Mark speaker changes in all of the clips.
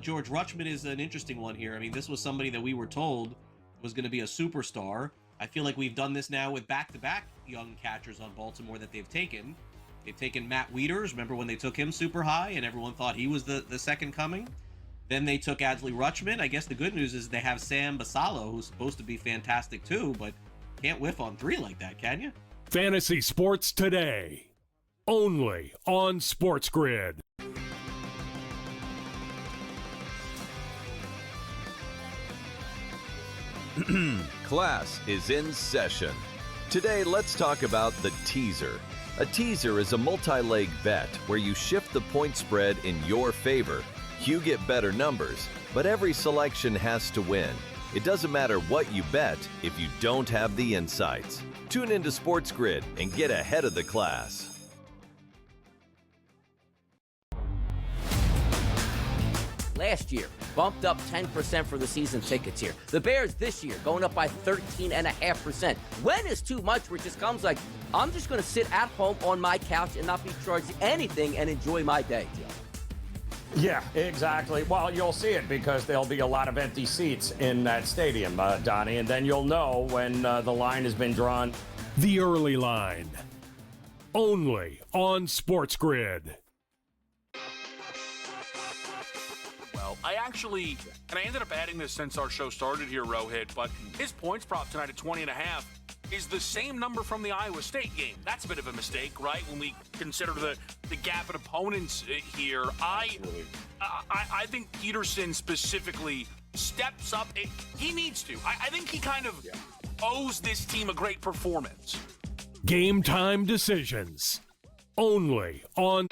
Speaker 1: George, Rutschman is an interesting one here. I mean, this was somebody that we were told was going to be a superstar. I feel like we've done this now with back-to-back young catchers on Baltimore that they've taken. They've taken Matt Wieters. Remember when they took him super high and everyone thought he was the second coming? Then they took Adley Rutschman. I guess the good news is they have Sam Basallo, who's supposed to be fantastic too, but can't whiff on 3 like that, can you?
Speaker 2: Fantasy Sports Today, only on SportsGrid.
Speaker 3: Class is in session. Today, let's talk about the teaser. A teaser is a multi-leg bet where you shift the point spread in your favor. You get better numbers, but every selection has to win. It doesn't matter what you bet if you don't have the insights. Tune into SportsGrid and get ahead of the class.
Speaker 4: Last year, bumped up 10% for the season tickets here. The Bears this year going up by 13.5%. When is too much where it just comes like, I'm just going to sit at home on my couch and not be charged anything and enjoy my day, Joe?
Speaker 5: Yeah, exactly. Well, you'll see it because there'll be a lot of empty seats in that stadium, Donnie, and then you'll know when the line has been drawn.
Speaker 2: The early line, only on SportsGrid.
Speaker 6: Well, I ended up adding this since our show started here, Rohit, but his points prop tonight at 20.5 is the same number from the Iowa State game. That's a bit of a mistake, right? When we consider the gap in opponents here. I think Peterson specifically steps up. He needs to. I think he kind of owes this team a great performance.
Speaker 2: Game time decisions, only on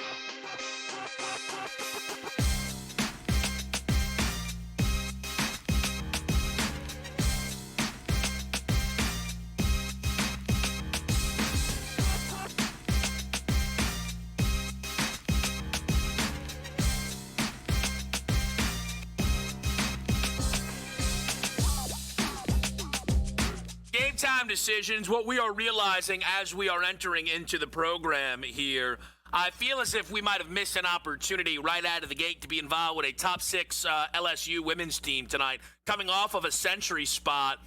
Speaker 7: Time decisions. What we are realizing as we are entering into the program here, I feel as if we might have missed an opportunity right out of the gate to be involved with a top 6 LSU women's team tonight, coming off of a century spot.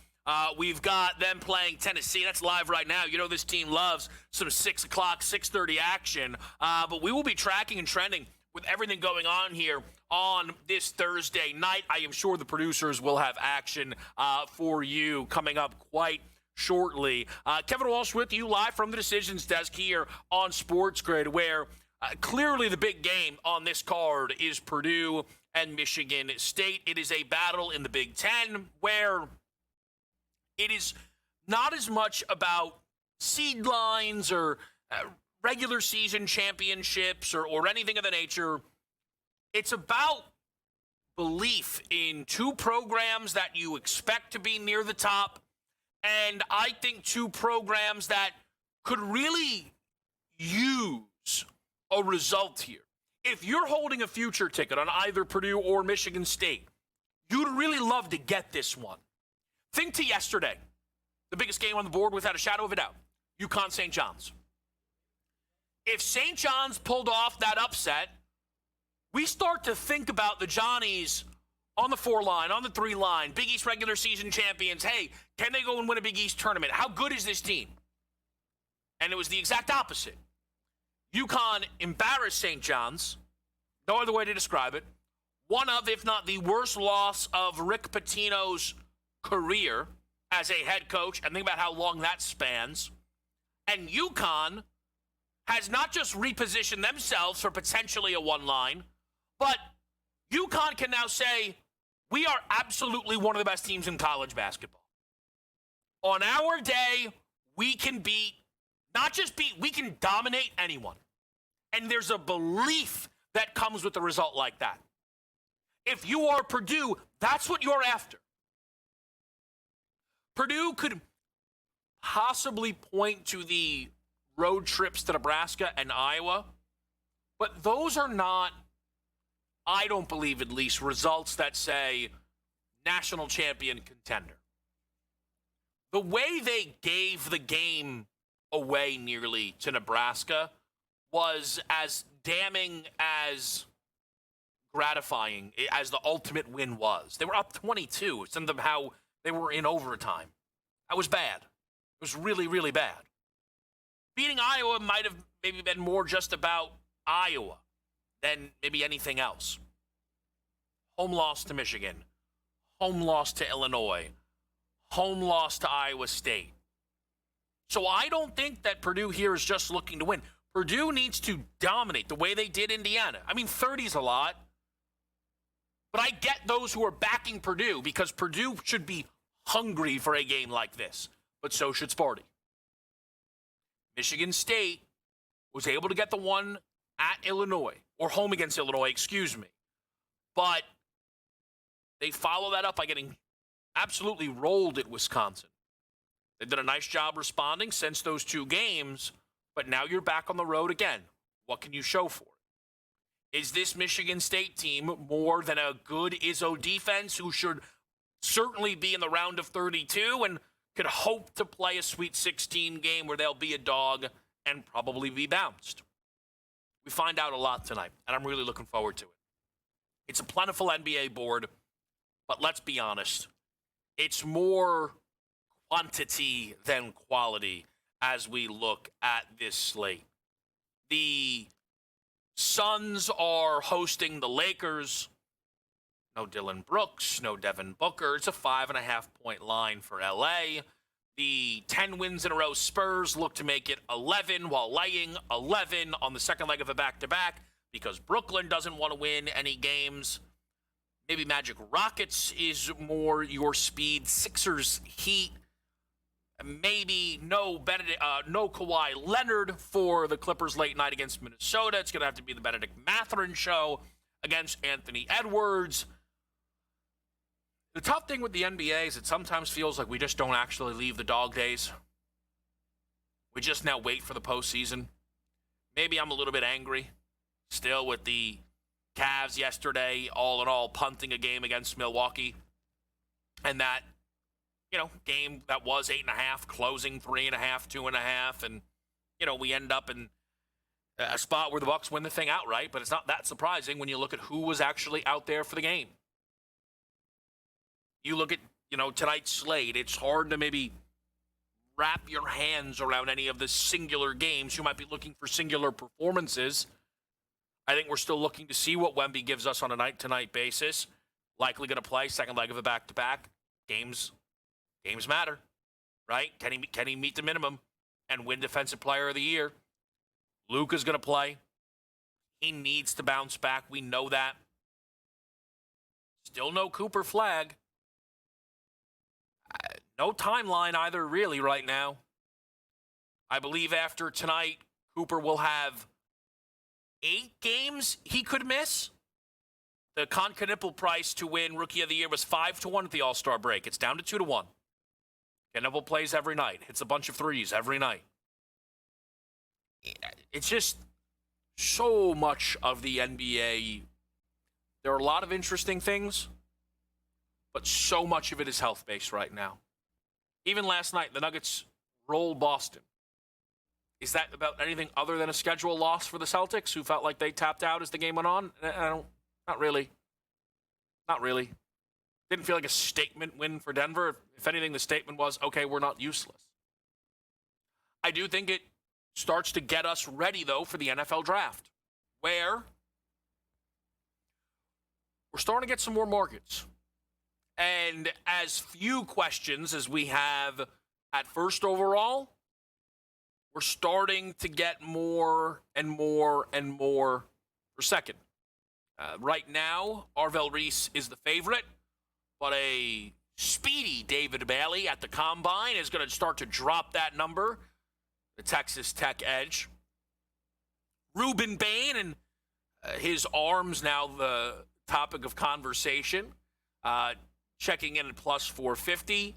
Speaker 7: We've got them playing Tennessee. That's live right now. You know this team loves some 6 o'clock, 6:30 action. But we will be tracking and trending with everything going on here on this Thursday night. I am sure the producers will have action for you coming up quite shortly. Kevin Walsh with you live from the decisions desk here on SportsGrid, where clearly the big game on this card is Purdue and Michigan State. It is a battle in the Big Ten where it is not as much about seed lines or regular season championships or anything of the nature. It's about belief in 2 programs that you expect to be near the top. And I think 2 programs that could really use a result here. If you're holding a future ticket on either Purdue or Michigan State, you'd really love to get this one. Think to yesterday, the biggest game on the board without a shadow of a doubt, UConn St. John's. If St. John's pulled off that upset, we start to think about the Johnnies on the 4 line, on the 3 line, Big East regular season champions. Hey, can they go and win a Big East tournament? How good is this team? And it was the exact opposite. UConn embarrassed St. John's. No other way to describe it. One of, if not the worst loss of Rick Pitino's career as a head coach. And think about how long that spans. And UConn has not just repositioned themselves for potentially a 1 line, but UConn can now say, we are absolutely one of the best teams in college basketball. On our day, we can we can dominate anyone. And there's a belief that comes with a result like that. If you are Purdue, that's what you're after. Purdue could possibly point to the road trips to Nebraska and Iowa, but those are not, I don't believe at least, results that say national champion contender. The way they gave the game away nearly to Nebraska was as damning as gratifying as the ultimate win was. They were up 22. Somehow they were in overtime. That was bad. It was really, really bad. Beating Iowa might have maybe been more just about Iowa than maybe anything else. Home loss to Michigan. Home loss to Illinois. Home loss to Iowa State. So I don't think that Purdue here is just looking to win. Purdue needs to dominate the way they did Indiana. I mean, 30's a lot. But I get those who are backing Purdue because Purdue should be hungry for a game like this. But so should Sparty. Michigan State was able to get the one at Illinois, or home against Illinois, excuse me. But they follow that up by getting absolutely rolled at Wisconsin. They've done a nice job responding since those two games, but now you're back on the road again. What can you show for it? Is this Michigan State team more than a good Izzo defense who should certainly be in the round of 32 and could hope to play a Sweet 16 game where they'll be a dog and probably be bounced? We find out a lot tonight, and I'm really looking forward to it. It's a plentiful NBA board, but let's be honest, it's more quantity than quality as we look at this slate. The Suns are hosting the Lakers. No Dylan Brooks, no Devin Booker. It's a 5.5-point line for LA. The 10 wins in a row Spurs look to make it 11 while laying 11 on the second leg of a back-to-back because Brooklyn doesn't want to win any games. Maybe Magic Rockets is more your speed. Sixers Heat. Maybe no Kawhi Leonard for the Clippers late night against Minnesota. It's going to have to be the Benedict Mathurin show against Anthony Edwards. The tough thing with the NBA is it sometimes feels like we just don't actually leave the dog days. We just now wait for the postseason. Maybe I'm a little bit angry still with the Cavs yesterday, all in all, punting a game against Milwaukee. And that, game that was 8.5, closing 3.5, 2.5. And, we end up in a spot where the Bucks win the thing outright. But it's not that surprising when you look at who was actually out there for the game. You look at, tonight's slate, it's hard to maybe wrap your hands around any of the singular games. You might be looking for singular performances. I think we're still looking to see what Wemby gives us on a night-to-night basis. Likely going to play second leg of a back-to-back. Games matter, right? Can he meet the minimum and win Defensive Player of the Year? Luka's going to play. He needs to bounce back. We know that. Still no Cooper Flag. No timeline either, really, right now. I believe after tonight, Cooper will have 8 games he could miss. The Knippel price to win Rookie of the Year was 5-1 at the All-Star break. It's down to 2-1. Knippel plays every night. Hits a bunch of threes every night. It's just so much of the NBA. There are a lot of interesting things, but so much of it is health-based right now. Even last night, the Nuggets rolled Boston. Is that about anything other than a schedule loss for the Celtics, who felt like they tapped out as the game went on? Not really. Didn't feel like a statement win for Denver. If anything, the statement was, okay, we're not useless. I do think it starts to get us ready, though, for the NFL draft, where we're starting to get some more markets. And as few questions as we have at first overall, we're starting to get more and more and more for second. Right now, Arvel Reese is the favorite, but a speedy David Bailey at the Combine is going to start to drop that number, the Texas Tech edge. Ruben Bain and his arms now the topic of conversation, checking in at plus 450.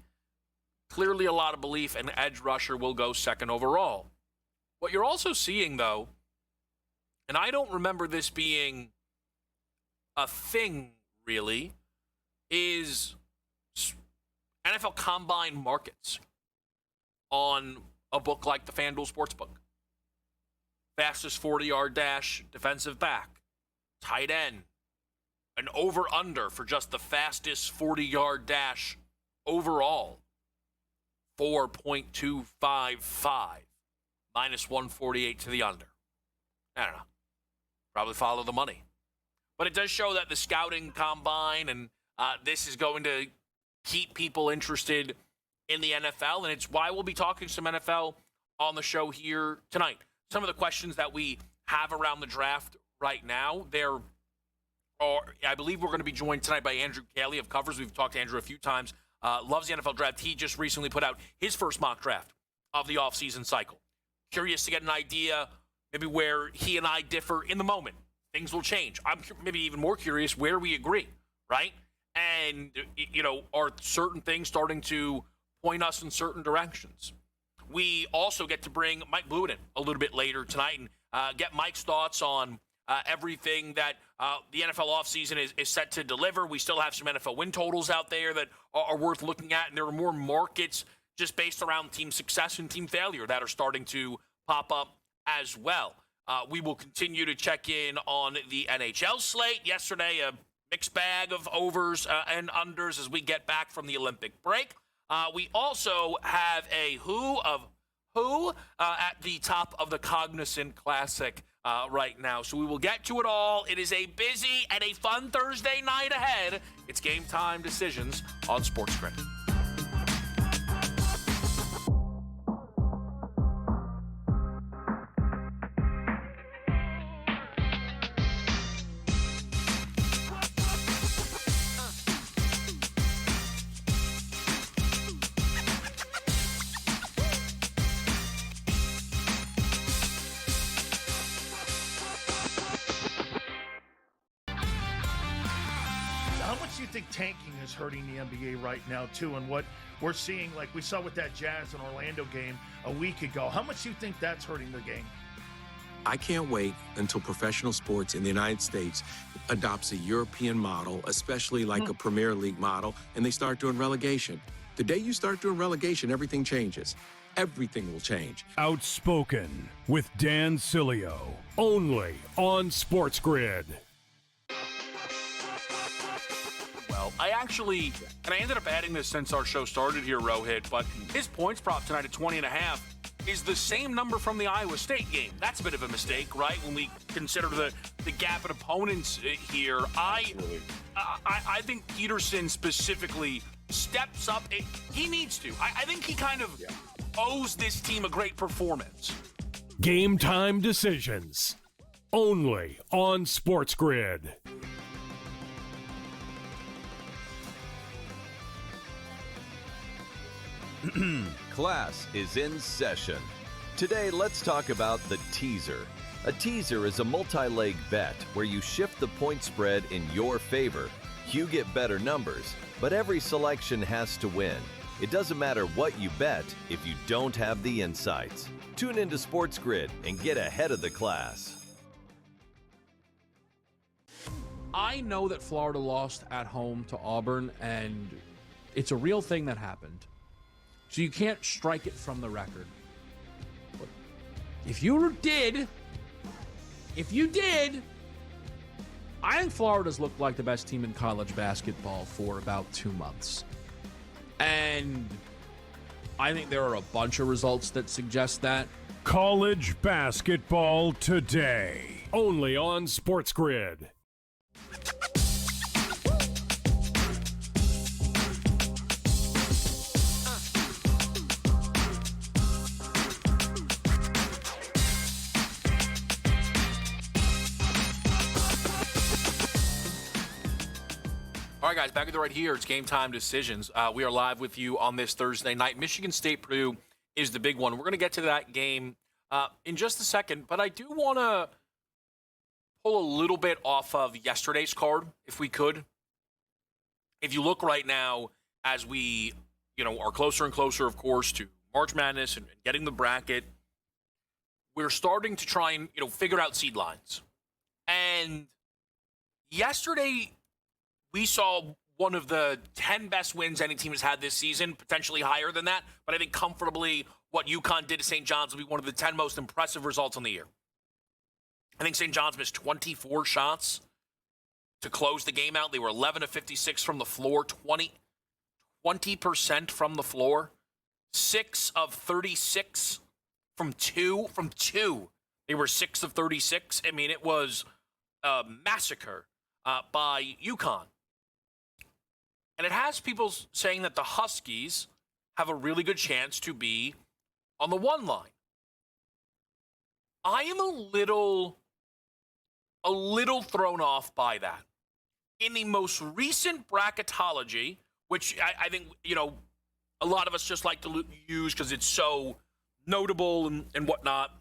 Speaker 7: Clearly a lot of belief an edge rusher will go second overall. What you're also seeing, though, and I don't remember this being a thing, really, is NFL Combine markets on a book like the FanDuel Sportsbook. Fastest 40-yard dash, defensive back, tight end,
Speaker 6: an over-under for just the fastest 40-yard dash overall, 4.255, minus 148 to the under. I don't know. Probably follow the money. But it does show that the scouting combine and this is going to keep people interested in the NFL, and it's why we'll be talking some NFL on the show here tonight. Some of the questions that we have around the draft right now, I believe we're going to be joined tonight by Andrew Cayley of Covers. We've talked to Andrew a few times. Loves the NFL draft. He just recently put out his first mock draft of the offseason cycle. Curious to get an idea maybe where he and I differ in the moment. Things will change. I'm maybe even more curious where we agree, right? And, are certain things starting to point us in certain directions? We also get to bring Mike Blewett in a little bit later tonight and get Mike's thoughts on everything that the NFL offseason is set to deliver. We still have some NFL win totals out there that are worth looking at, and there are more markets just based around team success and team failure that are starting to pop up as well. We will continue to check in on the NHL slate. Yesterday, a mixed bag of overs and unders as we get back from the Olympic break. We also have a who at the top of the Cognizant Classic right now. So we will get to it all. It is a busy and a fun Thursday night ahead. It's Game Time Decisions on SportsGrid.
Speaker 8: Tanking is hurting the NBA right now too, and what we're seeing, like we saw with that Jazz and Orlando game a week ago, how much do you think that's hurting the game?
Speaker 9: I can't wait until professional sports in the United States adopts a European model, especially like a Premier League model, and they start doing relegation. The day you start doing relegation, everything changes. Everything will change.
Speaker 2: Outspoken with Dan Cilio, only on SportsGrid.
Speaker 6: I ended up adding this since our show started here, Rohit, but his points prop tonight at 20.5 is the same number from the Iowa State game. That's a bit of a mistake, right? When we consider the gap in opponents here. I think Peterson specifically steps up. He needs to. I think he kind of owes this team a great performance.
Speaker 2: Game Time Decisions, only on SportsGrid.
Speaker 3: Class is in session. Today, let's talk about the teaser. A teaser is a multi-leg bet where you shift the point spread in your favor. You get better numbers, but every selection has to win. It doesn't matter what you bet if you don't have the insights. Tune into SportsGrid and get ahead of the class.
Speaker 10: I know that Florida lost at home to Auburn, and it's a real thing that happened. So you can't strike it from the record. But if you did, I think Florida's looked like the best team in college basketball for about 2 months. And I think there are a bunch of results that suggest that.
Speaker 2: College basketball today, only on SportsGrid.
Speaker 6: All right, guys, back at the right here. It's Game Time Decisions. We are live with you on this Thursday night. Michigan State Purdue is the big one. We're going to get to that game in just a second, but I do want to pull a little bit off of yesterday's card, if we could. If you look right now, as we are closer and closer, of course, to March Madness and getting the bracket, we're starting to try and figure out seed lines. And yesterday, we saw one of the 10 best wins any team has had this season, potentially higher than that. But I think comfortably what UConn did to St. John's will be one of the 10 most impressive results on the year. I think St. John's missed 24 shots
Speaker 7: to close the game out. They were 11 of 56 from the floor, 20% from the floor, 6 of 36 from two. They were 6 of 36. I mean, it was a massacre by UConn. And it has people saying that the Huskies have a really good chance to be on the 1 line. I am a little thrown off by that. In the most recent bracketology, which I think, a lot of us just like to use because it's so notable and whatnot,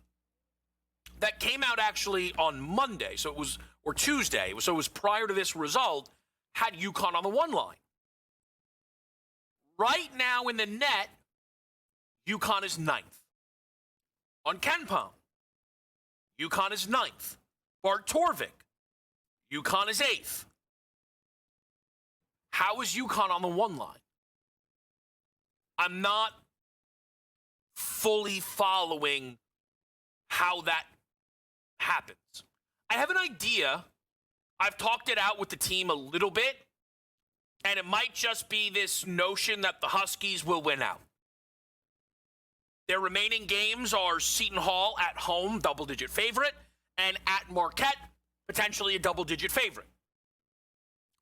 Speaker 7: that came out actually on Monday, or Tuesday, so it was prior to this result, had UConn on the 1 line. Right now in the net, UConn is 9th. On KenPom, UConn is 9th. Bart Torvik, UConn is 8th. How is UConn on the 1 line? I'm not fully following how that happens. I have an idea. I've talked it out with the team a little bit, and it might just be this notion that the Huskies will win out. Their remaining games are Seton Hall at home, double-digit favorite, and at Marquette, potentially a double-digit favorite.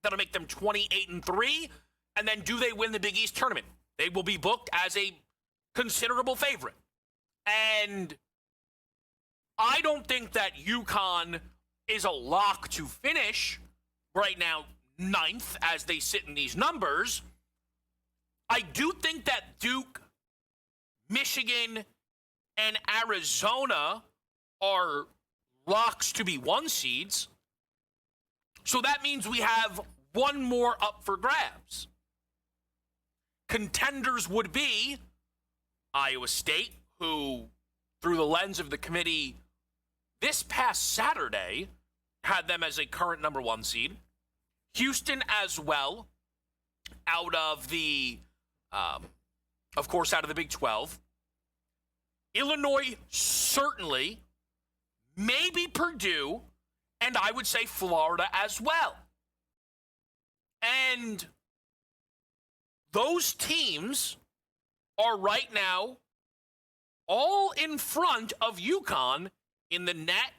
Speaker 7: That'll make them 28-3, and then do they win the Big East tournament? They will be booked as a considerable favorite. And I don't think that UConn is a lock to finish right now 9th as they sit in these numbers. I do think that Duke, Michigan, and Arizona are locks to be 1 seeds. So that means we have 1 more up for grabs. Contenders would be Iowa State, who, through the lens of the committee this past Saturday, had them as a current number 1 seed. Houston as well, out of the, of course, out of the Big 12. Illinois, certainly. Maybe Purdue, and I would say Florida as well. And those teams are right now all in front of UConn in the net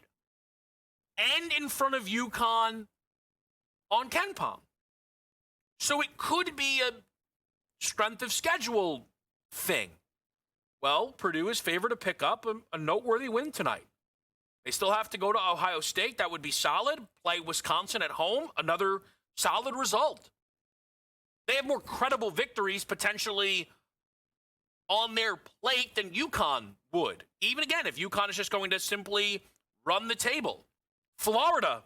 Speaker 7: and in front of UConn on KenPom. So it could be a strength of schedule thing. Well, Purdue is favored to pick up a noteworthy win tonight. They still have to go to Ohio State. That would be solid. Play Wisconsin at home. Another solid result. They have more credible victories potentially on their plate than UConn would. Even again, if UConn is just going to simply run the table. Florida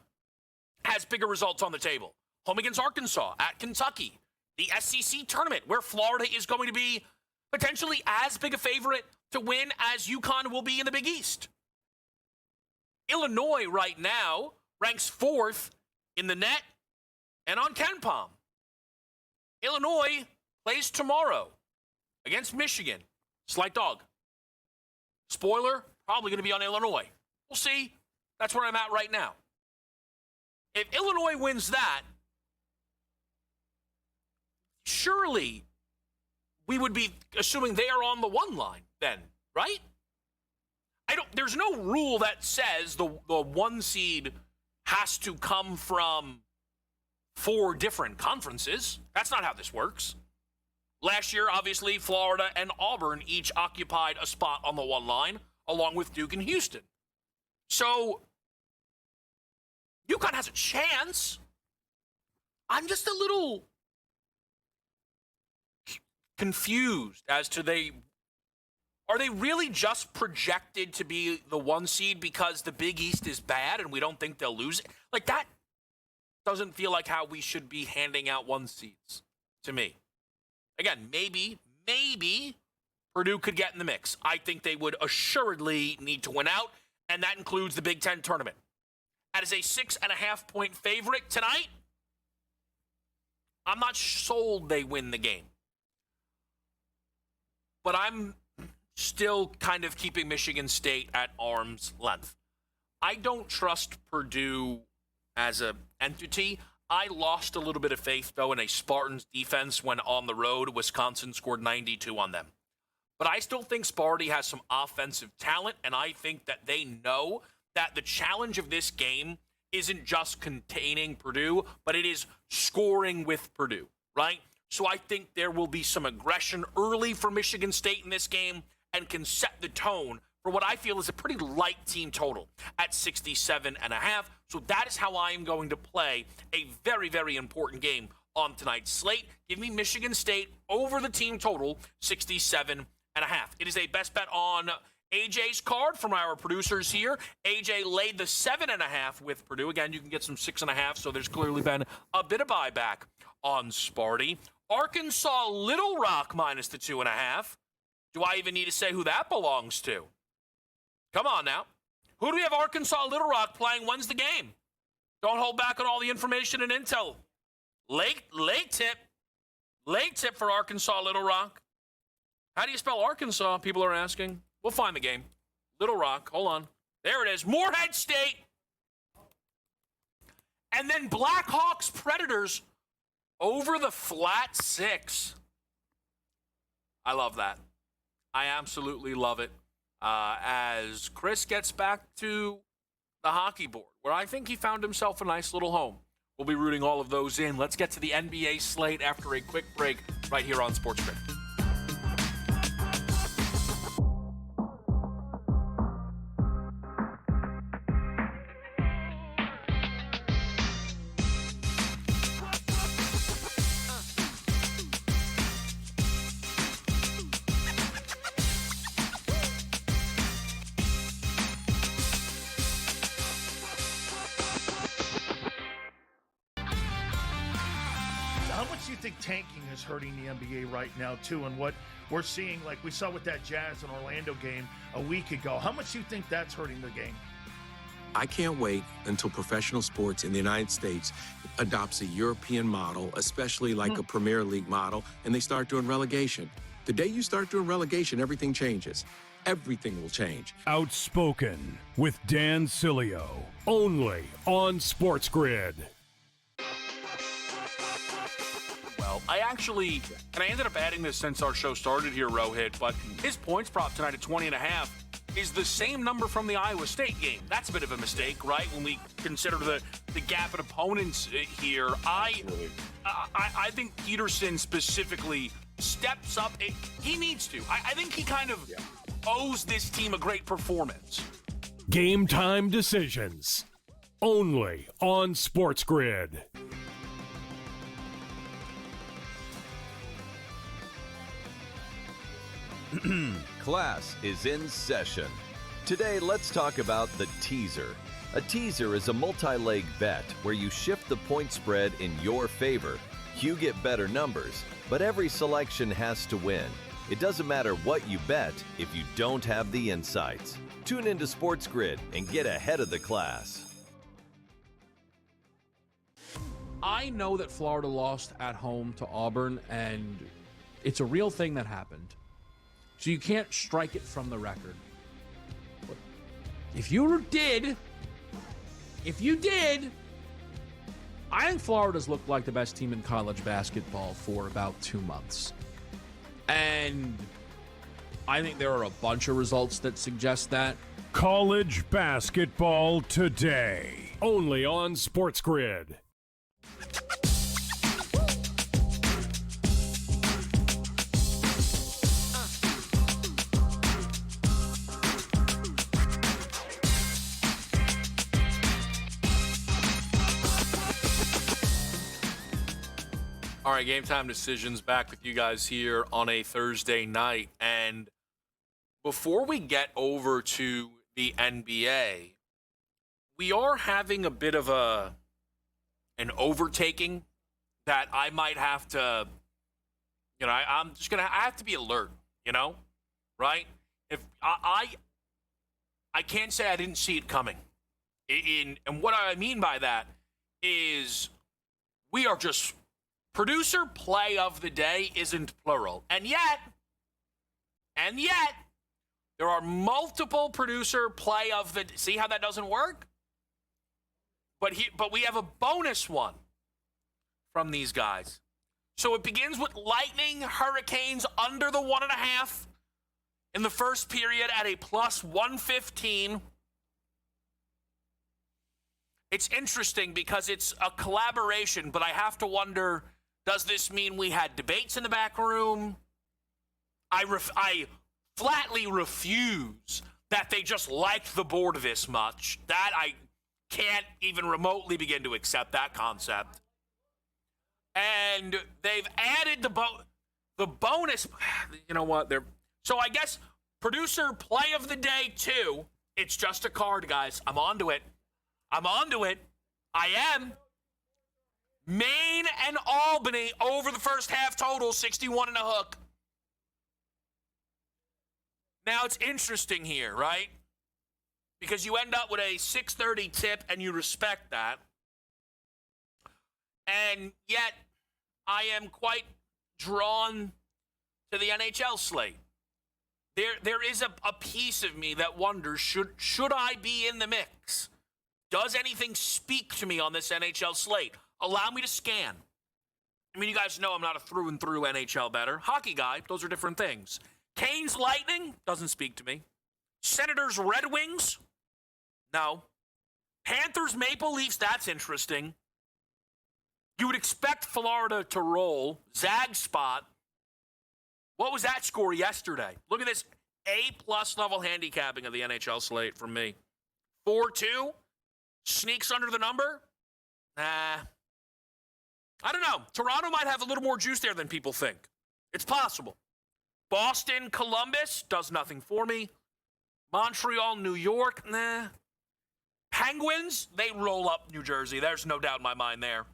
Speaker 7: has bigger results on the table. Home against Arkansas, at Kentucky. The SEC tournament, where Florida is going to be potentially as big a favorite to win as UConn will be in the Big East. Illinois right now ranks 4th in the net and on KenPom. Illinois plays tomorrow against Michigan. Slight dog. Spoiler, probably going to be on Illinois. We'll see. That's where I'm at right now. If Illinois wins that, surely we would be assuming they are on the 1 line then, right? There's no rule that says the 1 seed has to come from 4 different conferences. That's not how this works. Last year, obviously, Florida and Auburn each occupied a spot on the 1 line, along with Duke and Houston. So, UConn has a chance. I'm just a little confused as to are they really just projected to be the 1 seed because the Big East is bad and we don't think they'll lose it? Like, that doesn't feel like how we should be handing out 1 seeds to me. Again, maybe Purdue could get in the mix. I think they would assuredly need to win out, and that includes the Big Ten tournament. That is a 6.5-point favorite tonight. I'm not sold they win the game. But I'm still kind of keeping Michigan State at arm's length. I don't trust Purdue as an entity.
Speaker 6: I lost a little bit of faith, though, in a Spartans defense when on the road. Wisconsin scored 92 on them. But I still think Sparty has some offensive talent, and I think that they know that the challenge of this game isn't just containing Purdue, but it is scoring with Purdue, right? So I think there will be some aggression early for Michigan State in this game and can set the tone for what I feel is a pretty light team total at 67.5. So that is how I am going to play a very, very important game on tonight's slate. Give me Michigan State over the team total, 67.5. It is a best bet on AJ's card from our producers here. AJ laid the 7.5 with Purdue. Again, you can get some 6.5, so there's clearly been a bit of buyback on Sparty. Arkansas Little Rock minus the 2.5. Do I even need to say who that belongs to? Come on now. Who do we have Arkansas Little Rock playing? When's the game? Don't hold back on all the information and intel. Late tip for Arkansas Little Rock. How do you spell Arkansas? People are asking. We'll find the game. Little Rock. Hold on. There it is. Morehead State. And then Blackhawks Predators over the flat 6. I love that. I absolutely love it. As Chris gets back to the hockey board, where I think he found himself a nice little home. We'll be rooting all of those in. Let's get to the NBA slate after a quick break right here on SportsGrid.
Speaker 8: How much do you think tanking is hurting the NBA right now, too? And what we're seeing, like we saw with that Jazz and Orlando game a week ago, how much do you think that's hurting the game?
Speaker 9: I can't wait until professional sports in the United States adopts a European model, especially like a Premier League model, and they start doing relegation. The day you start doing relegation, everything changes. Everything will change.
Speaker 2: Outspoken with Dan Cilio. Only on SportsGrid.
Speaker 6: Well, I ended up adding this since our show started here, Rohit, but his points prop tonight at 20.5 is the same number from the Iowa State game. That's a bit of a mistake, right? When we consider the gap in opponents here, I think Peterson specifically steps up. He needs to. I think he kind of owes this team a great performance.
Speaker 2: Game time decisions. Only on SportsGrid.
Speaker 3: Class is in session. Today, let's talk about the teaser. A teaser is a multi-leg bet where you shift the point spread in your favor. You get better numbers, but every selection has to win. It doesn't matter what you bet if you don't have the insights. Tune into SportsGrid and get ahead of the class.
Speaker 10: I know that Florida lost at home to Auburn, and it's a real thing that happened. So you can't strike it from the record. But if you did, I think Florida's looked like the best team in college basketball for about 2 months. And I think there are a bunch of results that suggest that.
Speaker 2: College basketball today. Only on SportsGrid.
Speaker 6: All right, Game Time Decisions back with you guys here on a Thursday night. And before we get over to the NBA, we are having a bit of an overtaking that I might have to, I have to be alert, right? If I can't say I didn't see it coming. And what I mean by that is we are just producer play of the day isn't plural. And yet, there are multiple producer play of the... See how that doesn't work? But we have a bonus one.
Speaker 7: from these guys. So it begins with Lightning Hurricanes under the 1.5 in the first period at a plus 115. It's interesting because it's a collaboration, but I have to wonder, does this mean we had debates in the back room? I flatly refuse that they just liked the board this much. That I can't even remotely begin to accept that concept. And they've added the bonus. You know what? So I guess producer play of the day 2. It's just a card, guys. I'm onto it. I am. Maine and Albany over the first half total, 61 and a hook. Now, it's interesting here, right? Because you end up with a 6:30 tip, and you respect that. And yet, I am quite drawn to the NHL slate. There is a piece of me that wonders, should I be in the mix? Does anything speak to me on this NHL slate? Allow me to scan. I mean, you guys know I'm not a through and through NHL bettor. Hockey guy, those are different things. Canes Lightning doesn't speak to me. Senators Red Wings? No. Panthers Maple Leafs, that's interesting. You would expect Florida to roll. Zag spot. What was that score yesterday? Look at this A+ level handicapping of the NHL slate from me. 4-2? Sneaks under the number? Nah. I don't know. Toronto might have a little more juice there than people think. It's possible. Boston, Columbus, does nothing for me. Montreal, New York, nah. Penguins, they roll up New Jersey. There's no doubt in my mind there.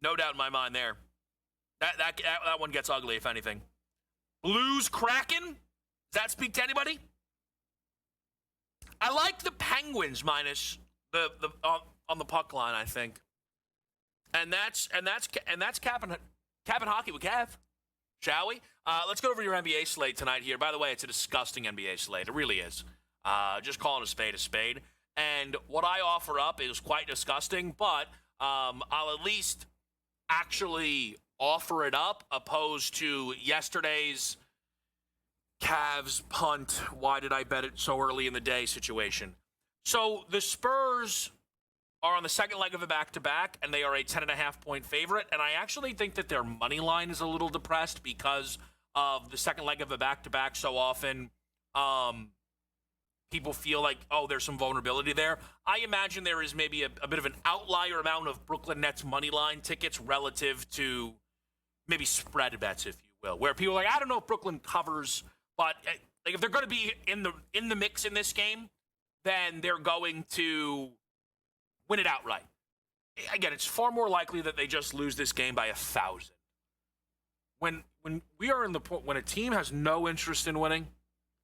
Speaker 7: No doubt in my mind there. That one gets ugly, if anything. Blues, Kraken, does that speak to anybody? I like the Penguins minus the on the puck line, I think. And that's capping hockey with Kev. Shall we? Let's go over your NBA slate tonight here. By the way, it's a disgusting NBA slate. It really is. Just calling a spade a spade. And what I offer up is quite disgusting, but I'll at least actually offer it up opposed to yesterday's Cavs punt, why did I bet it so early in the day situation. So the Spurs are on the second leg of a back-to-back, and they are a 10.5-point favorite. And I actually think that their money line is a little depressed because of the second leg of a back-to-back. So often people feel like, oh, there's some vulnerability there. I imagine there is maybe a bit of an outlier amount of Brooklyn Nets money line tickets relative to maybe spread bets, if you will, where people are like, I don't know if Brooklyn covers, but like if they're going to be in the mix in this game, then they're going to win it outright. Again, it's far more likely that they just lose this game by 1,000. When we are in the point when a team has no interest in winning,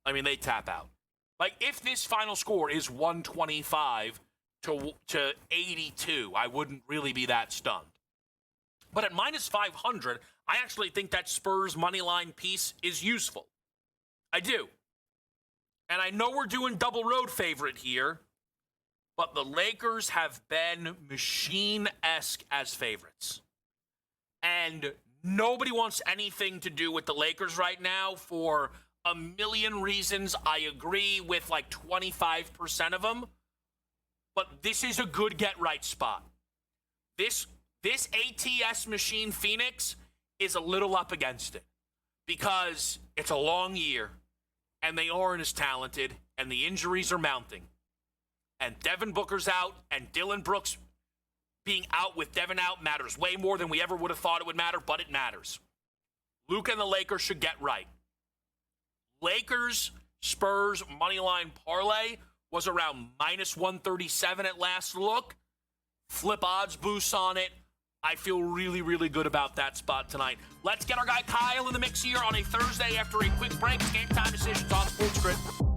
Speaker 7: I mean, they tap out. Like if this final score is 125 to 82, I wouldn't really be that stunned. But at minus 500, I actually think that Spurs money line piece is useful. I do. And I know we're doing double road favorite here, but the Lakers have been machine-esque as favorites. And nobody wants anything to do with the Lakers right now for a million reasons. I agree with like 25% of them. But this is a good get-right spot. This ATS machine, Phoenix, is a little up against it because it's a long year and they aren't as talented and the injuries are mounting. And Devin Booker's out and Dylan Brooks being out with Devin out matters way more than we ever would have thought it would matter, but it matters. Luka and the Lakers should get right. Lakers, Spurs, moneyline parlay was around minus 137 at last look. Flip odds boost on it. I feel really, really good about that spot tonight. Let's get our guy Kyle in the mix here on a Thursday after a quick break. It's Game Time Decisions on SportsGrid.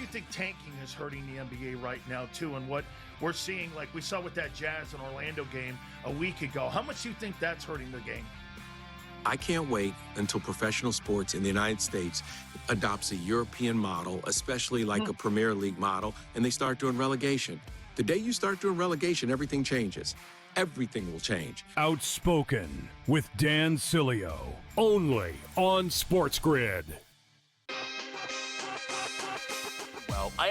Speaker 8: think tanking is hurting the NBA right now, too, and what we're seeing, like we saw with that Jazz and Orlando game a week ago? How much do you think that's hurting the game?
Speaker 9: I can't wait until professional sports in the United States adopts a European model, especially like a Premier League model, and they start doing relegation. The day you start doing relegation, everything changes. Everything will change.
Speaker 2: Outspoken with Dan Cilio. Only on SportsGrid.
Speaker 6: Well, I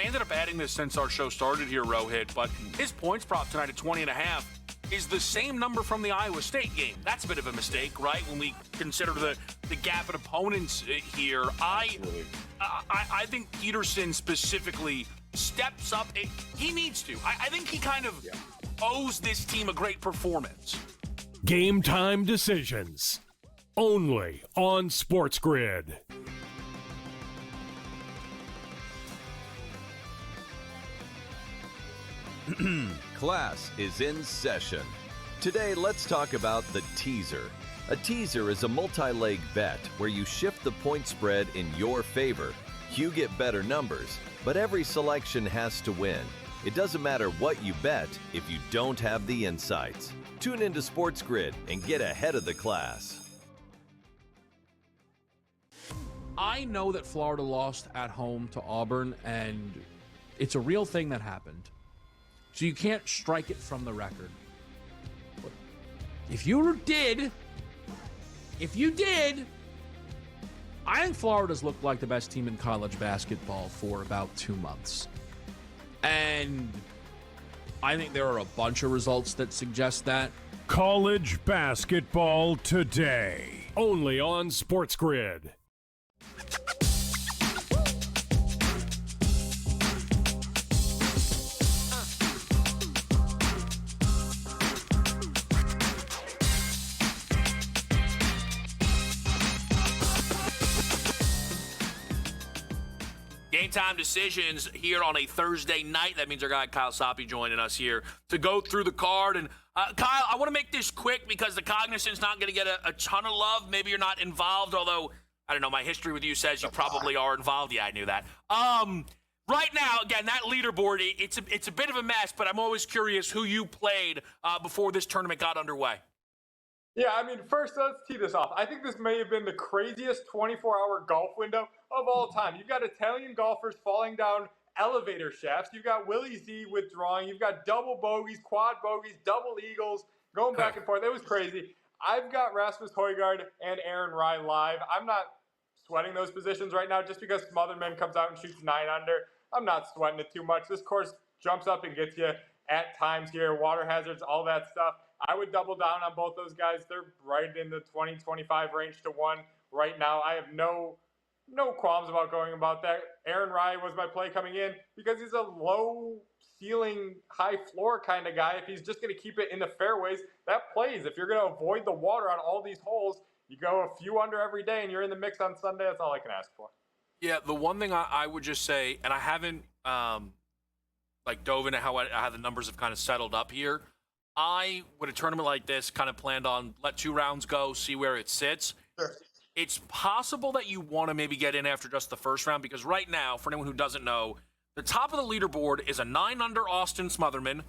Speaker 6: ended up adding this since our show started here, Rohit, but his points prop tonight at 20.5 is the same number from the Iowa State game. That's a bit of a mistake, right? When we consider the gap in opponents here. I think Peterson specifically steps up. He needs to. I think he kind of owes this team a great performance.
Speaker 2: Game time decisions. Only on SportsGrid.
Speaker 3: Class is in session. Today, let's talk about the teaser. A teaser is a multi-leg bet where you shift the point spread in your favor. You get better numbers, but every selection has to win. It doesn't matter what you bet if you don't have the insights. Tune into SportsGrid and get ahead of the class.
Speaker 10: I know that Florida lost at home to Auburn, and it's a real thing that happened. So you can't strike it from the record. But if you did, I think Florida's looked like the best team in college basketball for about 2 months. And I think there are a bunch of results that suggest that.
Speaker 2: College basketball today. Only on SportsGrid.
Speaker 7: Game time decisions here on a Thursday night. That means our guy Kyle Soppe joining us here to go through the card. And Kyle, I want to make this quick because the Cognizant's not going to get a ton of love. Maybe you're not involved, although, I don't know, my history with you says you probably are involved. Yeah, I knew that. Right now, again, that leaderboard, it's a bit of a mess, but I'm always curious who you played before this tournament got underway.
Speaker 11: Yeah, I mean, first, let's tee this off. I think this may have been the craziest 24-hour golf window of all time. You've got Italian golfers falling down elevator shafts. You've got Willie Z withdrawing. You've got double bogeys, quad bogeys, double eagles, going back and forth. It was crazy. I've got Rasmus Højgaard and Aaron Rye live. I'm not sweating those positions right now just because Smotherman comes out and shoots 9 under. I'm not sweating it too much. This course jumps up and gets you at times here, water hazards, all that stuff. I would double down on both those guys. They're right in the 20-25 range to 1 right now. I have no qualms about going about that. Aaron Rye was my play coming in because he's a low ceiling, high floor kind of guy. If he's just going to keep it in the fairways, that plays. If you're going to avoid the water on all these holes, you go a few under every day and you're in the mix on Sunday. That's all I can ask for.
Speaker 6: Yeah, the one thing I would just say, and I haven't dove into how the numbers have kind of settled up here. I, with a tournament like this, kind of planned on let 2 rounds go, see where it sits.
Speaker 11: Sure.
Speaker 6: It's possible that you want to maybe get in after just the first round because right now, for anyone who doesn't know, the top of the leaderboard is a 9 under Austin Smotherman,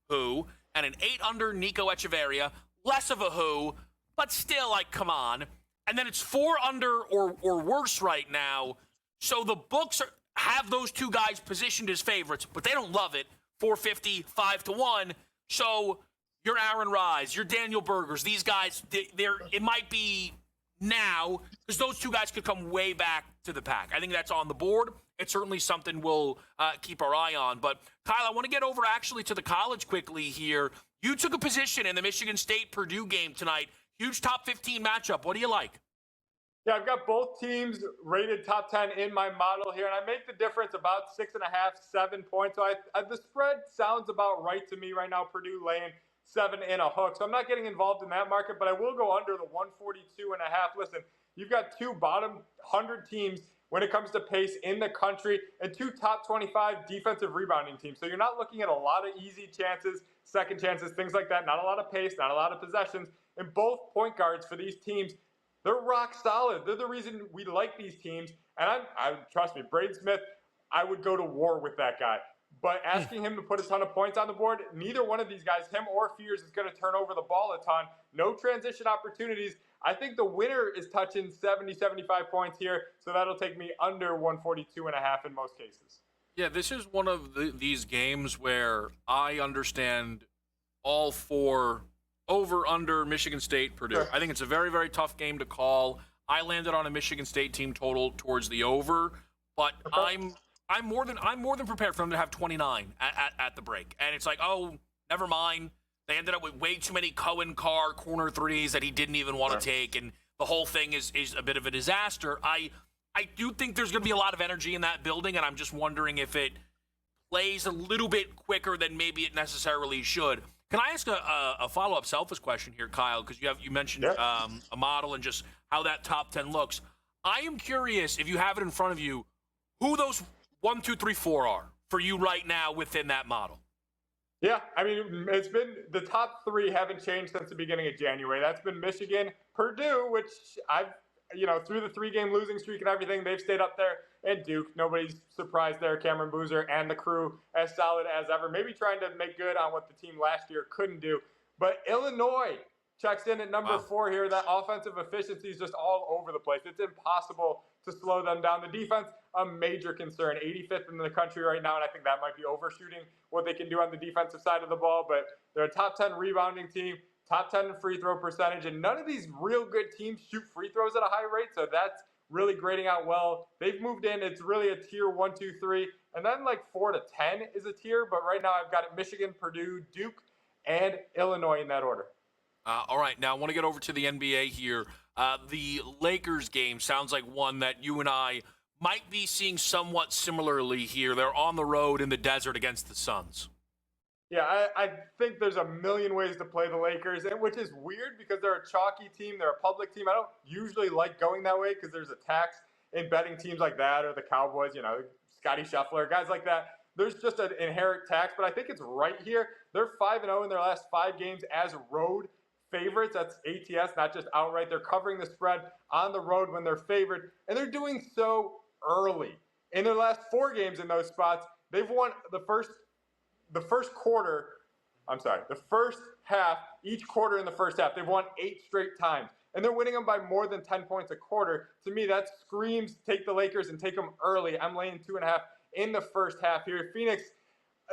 Speaker 6: and an 8 under Nico Echeverria. Less of a who, but still, come on. And then it's 4 under or worse right now. So the books have those 2 guys positioned as favorites, but they don't love it. 450, 5-1. So your Aaron Rye's, your Daniel Bergers, these guys, it might be now because those 2 guys could come way back to the pack. I think that's on the board. It's certainly something we'll keep our eye on. But, Kyle, I want to get over actually to the college quickly here. You took a position in the Michigan State-Purdue game tonight. Huge top 15 matchup. What do you like?
Speaker 11: Yeah, I've got both teams rated top 10 in my model here, and I make the difference about 6.5, 7 points. So the spread sounds about right to me right now. Purdue laying 7 in a hook. So I'm not getting involved in that market, but I will go under the 142.5. Listen, you've got 2 bottom 100 teams when it comes to pace in the country and 2 top 25 defensive rebounding teams. So you're not looking at a lot of easy chances, second chances, things like that. Not a lot of pace, not a lot of possessions. And both point guards for these teams, they're rock solid. They're the reason we like these teams. And I trust me, Braden Smith, I would go to war with that guy. But asking him to put a ton of points on the board, neither one of these guys, him or Fears, is going to turn over the ball a ton. No transition opportunities. I think the winner is touching 70, 75 points here, so that'll take me under 142.5 in most cases.
Speaker 6: Yeah, this is one of these games where I understand all four over, under Michigan State, Purdue.
Speaker 11: Sure.
Speaker 6: I think it's a very, very tough game to call. I landed on a Michigan State team total towards the over, but I'm more than prepared for them to have 29 at the break. And it's like, oh, never mind. They ended up with way too many Cohen Carr corner threes that he didn't even want to take, and the whole thing is a bit of a disaster. I do think there's going to be a lot of energy in that building, and I'm just wondering if it plays a little bit quicker than maybe it necessarily should. Can I ask a follow-up selfish question here, Kyle? Because you mentioned a model and just how that top 10 looks. I am curious, if you have it in front of you, who those 1, 2, 3, 4 are for you right now within that model.
Speaker 11: Yeah, I mean, it's been the top 3 haven't changed since the beginning of January. That's been Michigan, Purdue, which through the 3-game losing streak and everything, they've stayed up there, and Duke. Nobody's surprised there. Cameron Boozer and the crew as solid as ever. Maybe trying to make good on what the team last year couldn't do. But Illinois checks in at number 4 here. That offensive efficiency is just all over the place. It's impossible to slow them down. The defense, a major concern. 85th in the country right now, and I think that might be overshooting what they can do on the defensive side of the ball. But they're a top 10 rebounding team, top 10 in free throw percentage, and none of these real good teams shoot free throws at a high rate, so that's really grading out well. They've moved in. It's really a tier 1, 2, 3, and then like 4 to 10 is a tier, but right now I've got it Michigan, Purdue, Duke, and Illinois in that order.
Speaker 6: All right, now I want to get over to the NBA here. The Lakers game sounds like one that you and I might be seeing somewhat similarly here. They're on the road in the desert against the Suns.
Speaker 11: Yeah, I think there's a million ways to play the Lakers, which is weird because they're a chalky team. They're a public team. I don't usually like going that way because there's a tax in betting teams like that, or the Cowboys, Scotty Scheffler, guys like that. There's just an inherent tax, but I think it's right here. They're 5-0 in their last 5 games as road favorites. That's ATS, not just outright. They're covering the spread on the road when they're favored, and they're doing so early. In their last 4 games in those spots, they've won the first half, each quarter in the first half. They've won 8 straight times, and they're winning them by more than 10 points a quarter. To me, that screams take the Lakers and take them early. I'm laying 2.5 in the first half here. Phoenix,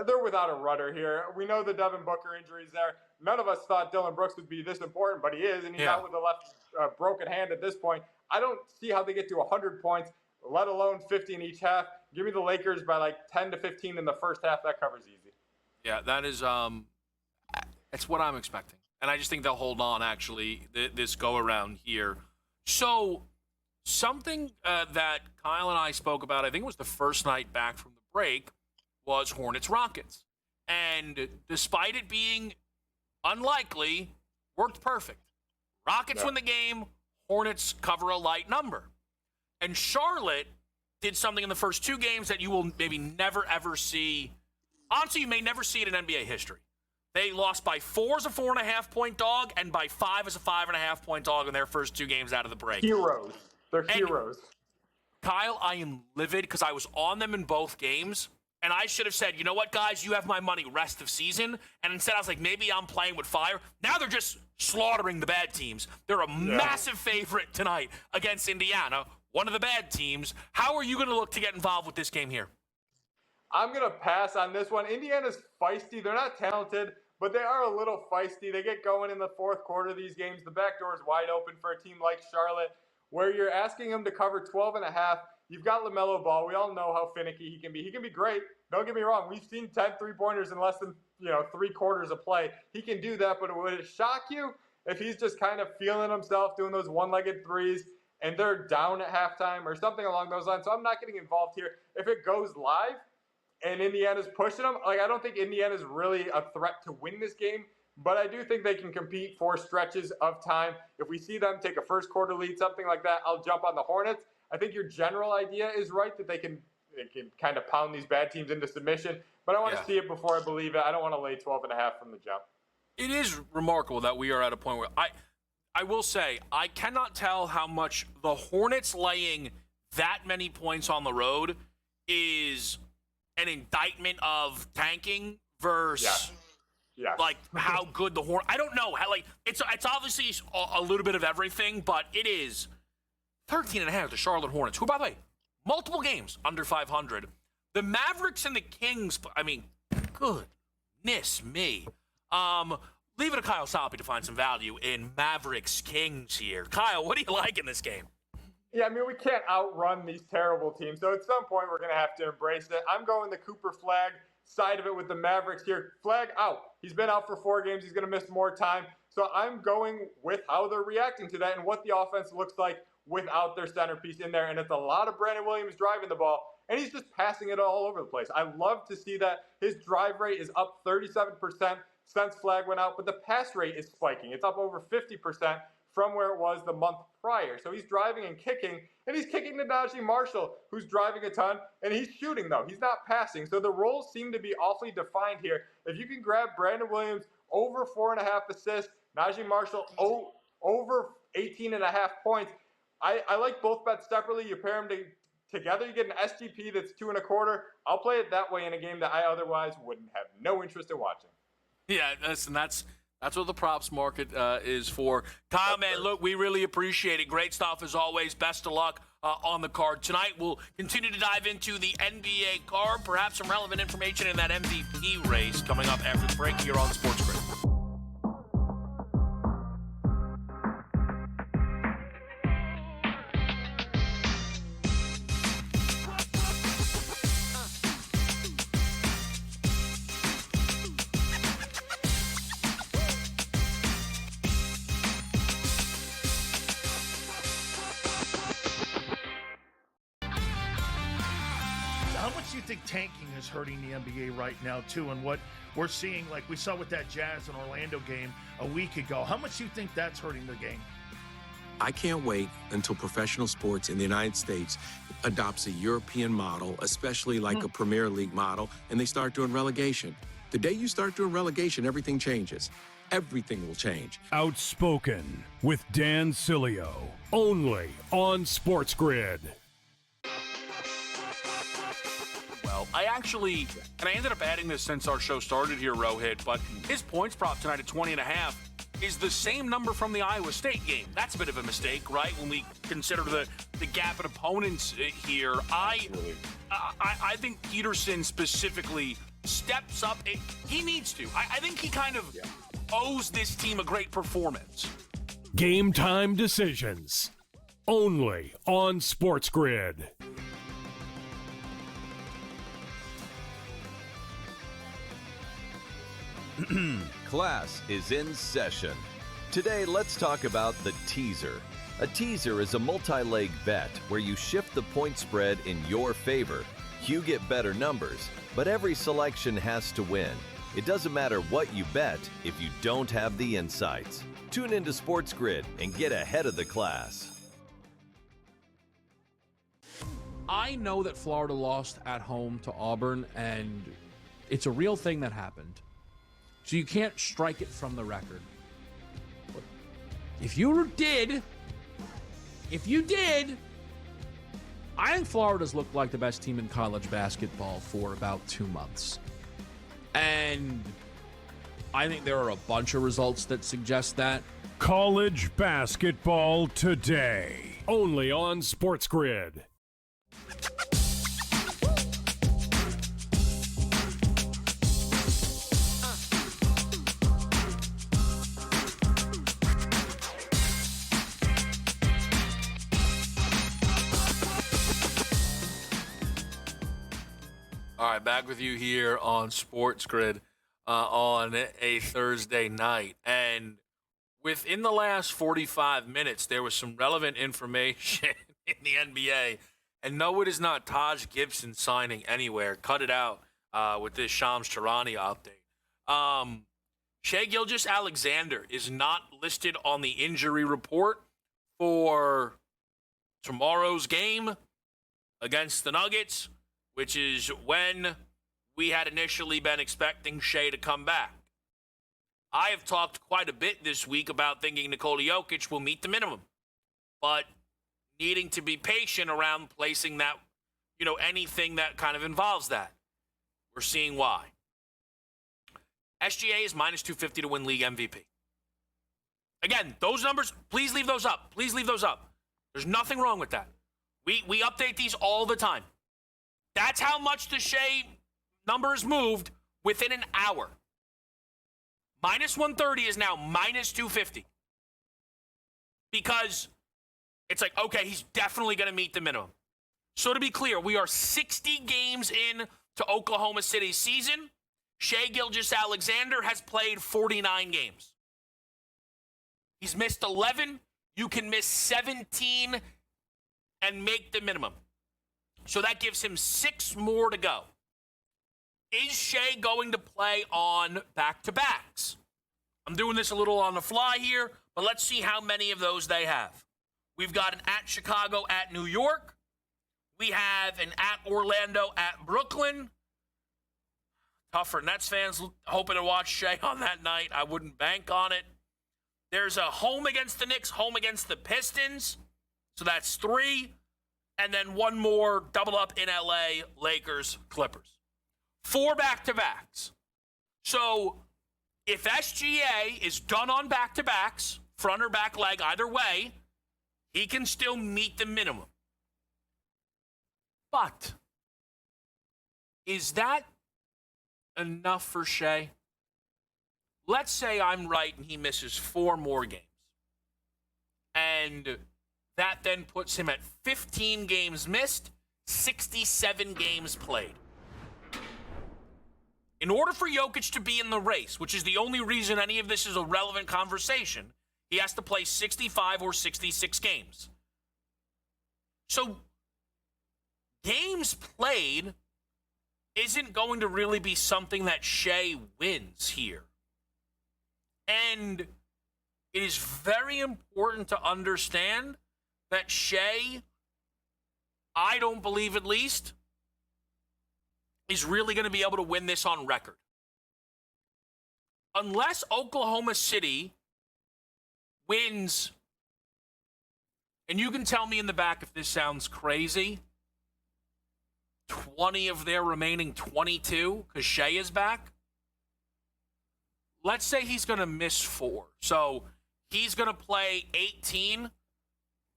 Speaker 11: they're without a rudder here. We know the Devin Booker injury is there. None of us thought Dylan Brooks would be this important, but he is, and he's out with a left broken hand at this point. I don't see how they get to 100 points, let alone 50 in each half. Give me the Lakers by like 10 to 15 in the first half. That covers easy.
Speaker 6: Yeah, that is that's what I'm expecting. And I just think they'll hold on, actually, this go-around here. So something that Kyle and I spoke about, I think it was the first night back from the break, was Hornets-Rockets. And despite it being unlikely, worked perfect. Rockets win the game, Hornets cover a light number. And Charlotte did something in the first 2 games that you will maybe never, ever see. Honestly, you may never see it in NBA history. They lost by 4 as a 4.5-point dog and by 5 as a 5.5-point dog in their first 2 games out of the break.
Speaker 11: Heroes. They're heroes.
Speaker 6: Kyle, I am livid because I was on them in both games, and I should have said, you know what, guys, you have my money rest of season. And instead I was like, maybe I'm playing with fire. Now they're just slaughtering the bad teams. They're a massive favorite tonight against Indiana, one of the bad teams. How are you going to look to get involved with this game here?
Speaker 11: I'm going to pass on this one. Indiana's feisty. They're not talented, but they are a little feisty. They get going in the fourth quarter of these games. The back door is wide open for a team like Charlotte, where you're asking them to cover 12.5. You've got LaMelo Ball. We all know how finicky he can be. He can be great. Don't get me wrong. We've seen 10 3-pointers in less than 3 quarters of play. He can do that, but would it shock you if he's just kind of feeling himself, doing those one-legged threes, and they're down at halftime or something along those lines? So I'm not getting involved here. If it goes live and Indiana's pushing them, I don't think Indiana's really a threat to win this game, but I do think they can compete for stretches of time. If we see them take a first quarter lead, something like that, I'll jump on the Hornets. I think your general idea is right, that they can kind of pound these bad teams into submission, but I want to see it before I believe it. I don't want to lay 12.5 from the jump.
Speaker 6: It is remarkable that we are at a point where I will say, I cannot tell how much the Hornets laying that many points on the road
Speaker 7: is an indictment of tanking versus
Speaker 11: Yeah.
Speaker 7: like how good the Horn. I don't know how, like, it's obviously a little bit of everything, but it is 13.5 the Charlotte Hornets, who, by the way, multiple games under 500. The Mavericks and the Kings, I mean, goodness me. Leave it to Kyle Soppy to find some value in Mavericks Kings here. Kyle, what do you like in this game?
Speaker 11: Yeah, I mean, we can't outrun these terrible teams. So at some point, we're going to have to embrace it. I'm going the Cooper Flag side of it with the Mavericks here. Flag out. He's been out for 4 games. He's going to miss more time. So I'm going with how they're reacting to that and what the offense looks like without their centerpiece in there. And it's a lot of Brandon Williams driving the ball, and he's just passing it all over the place. I love to see that. His drive rate is up 37% since Flag went out, but the pass rate is spiking. It's up over 50% from where it was the month prior. So he's driving and kicking, and he's kicking to Najee Marshall, who's driving a ton, and he's shooting, though. He's not passing. So the roles seem to be awfully defined here. If you can grab Brandon Williams over 4.5 assists, Najee Marshall over 18.5 points, I like both bets separately. You pair them together, you get an SGP that's 2.25. I'll play it that way in a game that I otherwise wouldn't have no interest in watching.
Speaker 7: Yeah, that's what the props market is for. Kyle, man, look, we really appreciate it. Great stuff as always. Best of luck on the card tonight. We'll continue to dive into the NBA card, perhaps some relevant information in that MVP race coming up after the break here on SportsGrid.
Speaker 8: How much do you think tanking is hurting the NBA right now, too, and what we're seeing, like we saw with that Jazz and Orlando game a week ago? How much do you think that's hurting the game?
Speaker 9: I can't wait until professional sports in the United States adopts a European model, especially like a Premier League model, and they start doing relegation. The day you start doing relegation, everything changes. Everything will change.
Speaker 2: Outspoken with Dan Cilio, only on SportsGrid.
Speaker 6: Well, I ended up adding this since our show started here, Rohit, but his points prop tonight at 20.5 is the same number from the Iowa State game. That's a bit of a mistake, right? When we consider the gap in opponents here. I think Peterson specifically steps up. He needs to. I think he kind of owes this team a great performance.
Speaker 2: Game time decisions, only on SportsGrid.
Speaker 3: Class is in session. Today, let's talk about the teaser. A teaser is a multi-leg bet where you shift the point spread in your favor. You get better numbers, but every selection has to win. It doesn't matter what you bet if you don't have the insights. Tune into SportsGrid and get ahead of the class.
Speaker 10: I know that Florida lost at home to Auburn, and it's a real thing that happened. So you can't strike it from the record. But if you did, I think Florida's looked like the best team in college basketball for about 2 months. And I think there are a bunch of results that suggest that.
Speaker 2: College basketball today, only on SportsGrid.
Speaker 7: All right, back with you here on SportsGrid on a Thursday night. And within the last 45 minutes, there was some relevant information in the NBA. And no, it is not Taj Gibson signing anywhere. Cut it out with this Shams Charania update. Shai Gilgeous-Alexander is not listed on the injury report for tomorrow's game against the Nuggets, which is when we had initially been expecting Shai to come back. I have talked quite a bit this week about thinking Nikola Jokic will meet the minimum, but needing to be patient around placing that anything that kind of involves that. We're seeing why. SGA is minus 250 to win league MVP. Again, those numbers, please leave those up. Please leave those up. There's nothing wrong with that. We update these all the time. That's how much the Shea numbers moved within an hour. Minus 130 is now minus 250. Because it's like, okay, he's definitely going to meet the minimum. So to be clear, we are 60 games in to Oklahoma City's season. Shea Gilgeous-Alexander has played 49 games. He's missed 11. You can miss 17 and make the minimum. So that gives him 6 more to go. Is Shea going to play on back-to-backs? I'm doing this a little on the fly here, but let's see how many of those they have. We've got an at Chicago, at New York. We have an at Orlando, at Brooklyn. Tough for Nets fans hoping to watch Shea on that night. I wouldn't bank on it. There's a home against the Knicks, home against the Pistons. So that's 3. And then one more double up in LA, Lakers, Clippers. 4 back-to-backs. So if SGA is done on back-to-backs, front or back leg, either way, he can still meet the minimum. But is that enough for Shea? Let's say I'm right and he misses 4 more games. And that then puts him at 15 games missed, 67 games played. In order for Jokic to be in the race, which is the only reason any of this is a relevant conversation, he has to play 65 or 66 games. So games played isn't going to really be something that Shea wins here. And it is very important to understand that Shea, I don't believe at least, is really going to be able to win this on record. Unless Oklahoma City wins, and you can tell me in the back if this sounds crazy, 20 of their remaining 22, because Shea is back. Let's say he's going to miss 4. So he's going to play 18.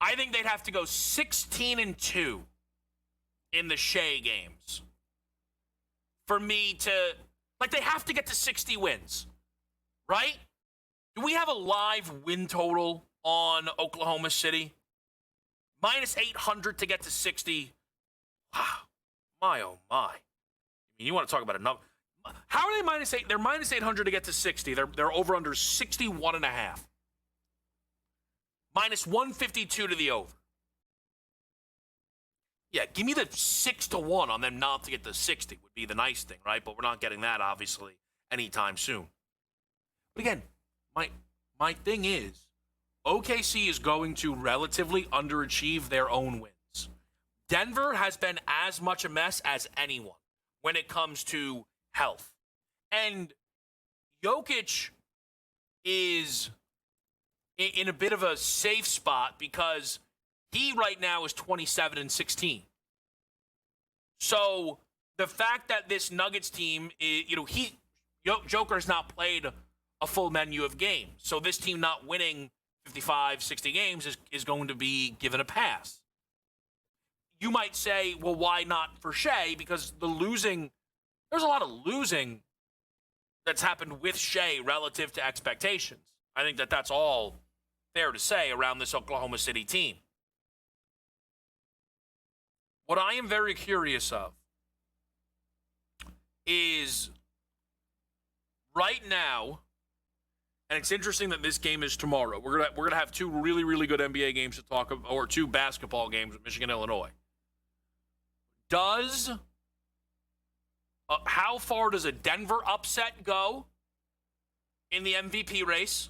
Speaker 7: I think they'd have to go 16-2 in the Shea games for me to, like, they have to get to 60 wins, right? Do we have a live win total on Oklahoma City? Minus 800 to get to 60. Wow. My, oh, my. I mean, you want to talk about a number. How are they minus 8? They're minus 800 to get to 60. They're over under 61.5. Minus 152 to the over. Yeah, give me the 6-1 on them not to get to 60 would be the nice thing, right? But we're not getting that, obviously, anytime soon. But again, my thing is, OKC is going to relatively underachieve their own wins. Denver has been as much a mess as anyone when it comes to health. And Jokic is in a bit of a safe spot because he right now is 27-16. So the fact that this Nuggets team, Joker has not played a full menu of games. So this team not winning 55, 60 games is going to be given a pass. You might say, well, why not for Shea? Because there's a lot of losing that's happened with Shea relative to expectations. I think that's all fair to say around this Oklahoma City team. What I am very curious of is right now, and it's interesting that this game is tomorrow. We're gonna have 2 really, really good NBA games to talk about, or 2 basketball games with Michigan, Illinois. How far does a Denver upset go in the MVP race?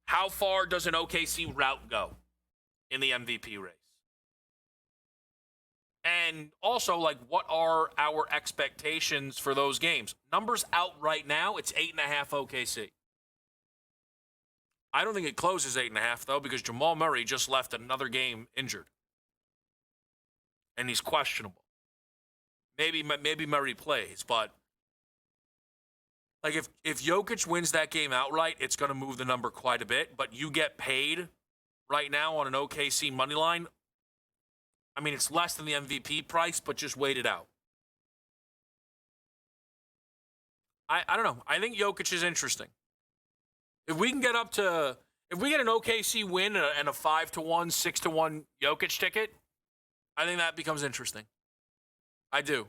Speaker 7: How far does an OKC rout go in the MVP race? And also, what are our expectations for those games? Numbers out right now, it's 8.5 OKC. I don't think it closes 8.5, though, because Jamal Murray just left another game injured. and he's questionable. Maybe Murray plays, but like if Jokic wins that game outright, it's going to move the number quite a bit. But you get paid right now on an OKC money line. I mean, it's less than the MVP price, but just wait it out. I don't know. I think Jokic is interesting. If we can get up to, if we get an OKC win and a 5-1, 6-1 Jokic ticket, I think that becomes interesting. I do.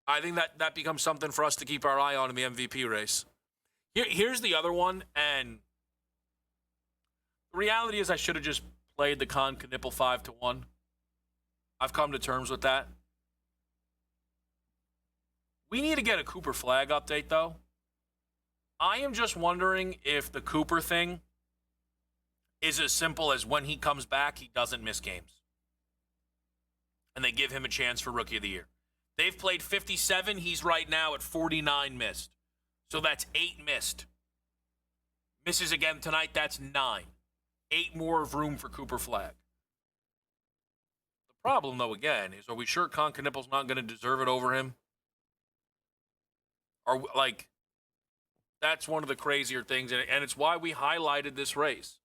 Speaker 7: I think that becomes something for us to keep our eye on in the MVP race. Here's the other one, and the reality is I should have just played the Con Knipple 5-1. I've come to terms with that. We need to get a Cooper Flag update, though. I am just wondering if the Cooper thing is as simple as when he comes back, he doesn't miss games. And they give him a chance for Rookie of the Year. They've played 57. He's right now at 49 missed. So that's 8 missed. Misses again tonight, that's 9. 8 more of room for Cooper Flag. The problem, though, again, is are we sure Con Knipple's not going to deserve it over him? Or, like, that's one of the crazier things, and it's why we highlighted this race.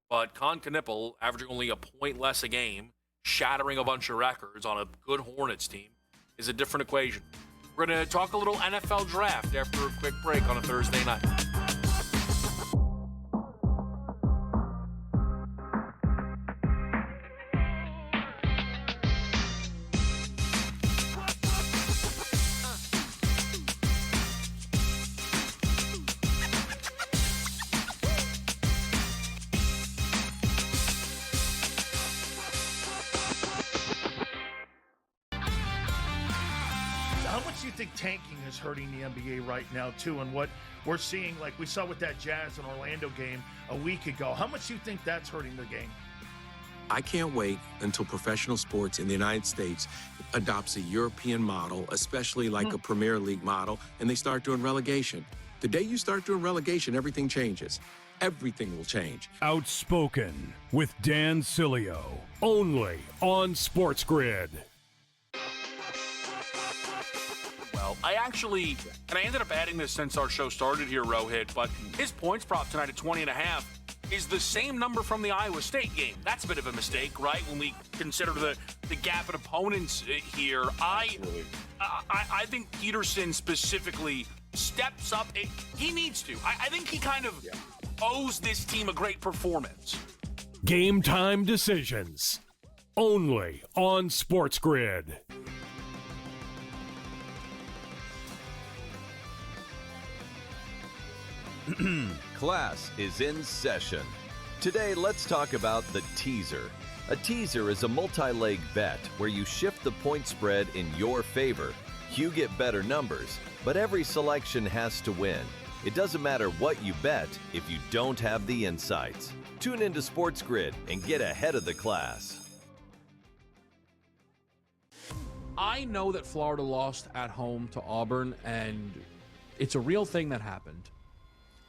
Speaker 7: But Con Knipple, averaging only a point less a game, shattering a bunch of records on a good Hornets team, is a different equation. We're going to talk a little NFL draft after a quick break on a Thursday night.
Speaker 8: How much do you think tanking is hurting the NBA right now, too? And what we're seeing, like we saw with that Jazz and Orlando game a week ago, how much do you think that's hurting the game?
Speaker 9: I can't wait until professional sports in the United States adopts a European model, especially like a Premier League model, and they start doing relegation. The day you start doing relegation, everything changes. Everything will change.
Speaker 2: Outspoken with Dan Cilio, only on SportsGrid.
Speaker 6: Well, I ended up adding this since our show started here, Rohit, but his points prop tonight at 20.5 is the same number from the Iowa State game. That's a bit of a mistake, right? When we consider the gap in opponents here. I think Peterson specifically steps up. He needs to. I think he kind of owes this team a great performance.
Speaker 2: Game time decisions. Only on SportsGrid.
Speaker 3: Class is in session. Today, let's talk about the teaser. A teaser is a multi-leg bet where you shift the point spread in your favor. You get better numbers, but every selection has to win. It doesn't matter what you bet if you don't have the insights. Tune into SportsGrid and get ahead of the class.
Speaker 10: I know that Florida lost at home to Auburn, and it's a real thing that happened.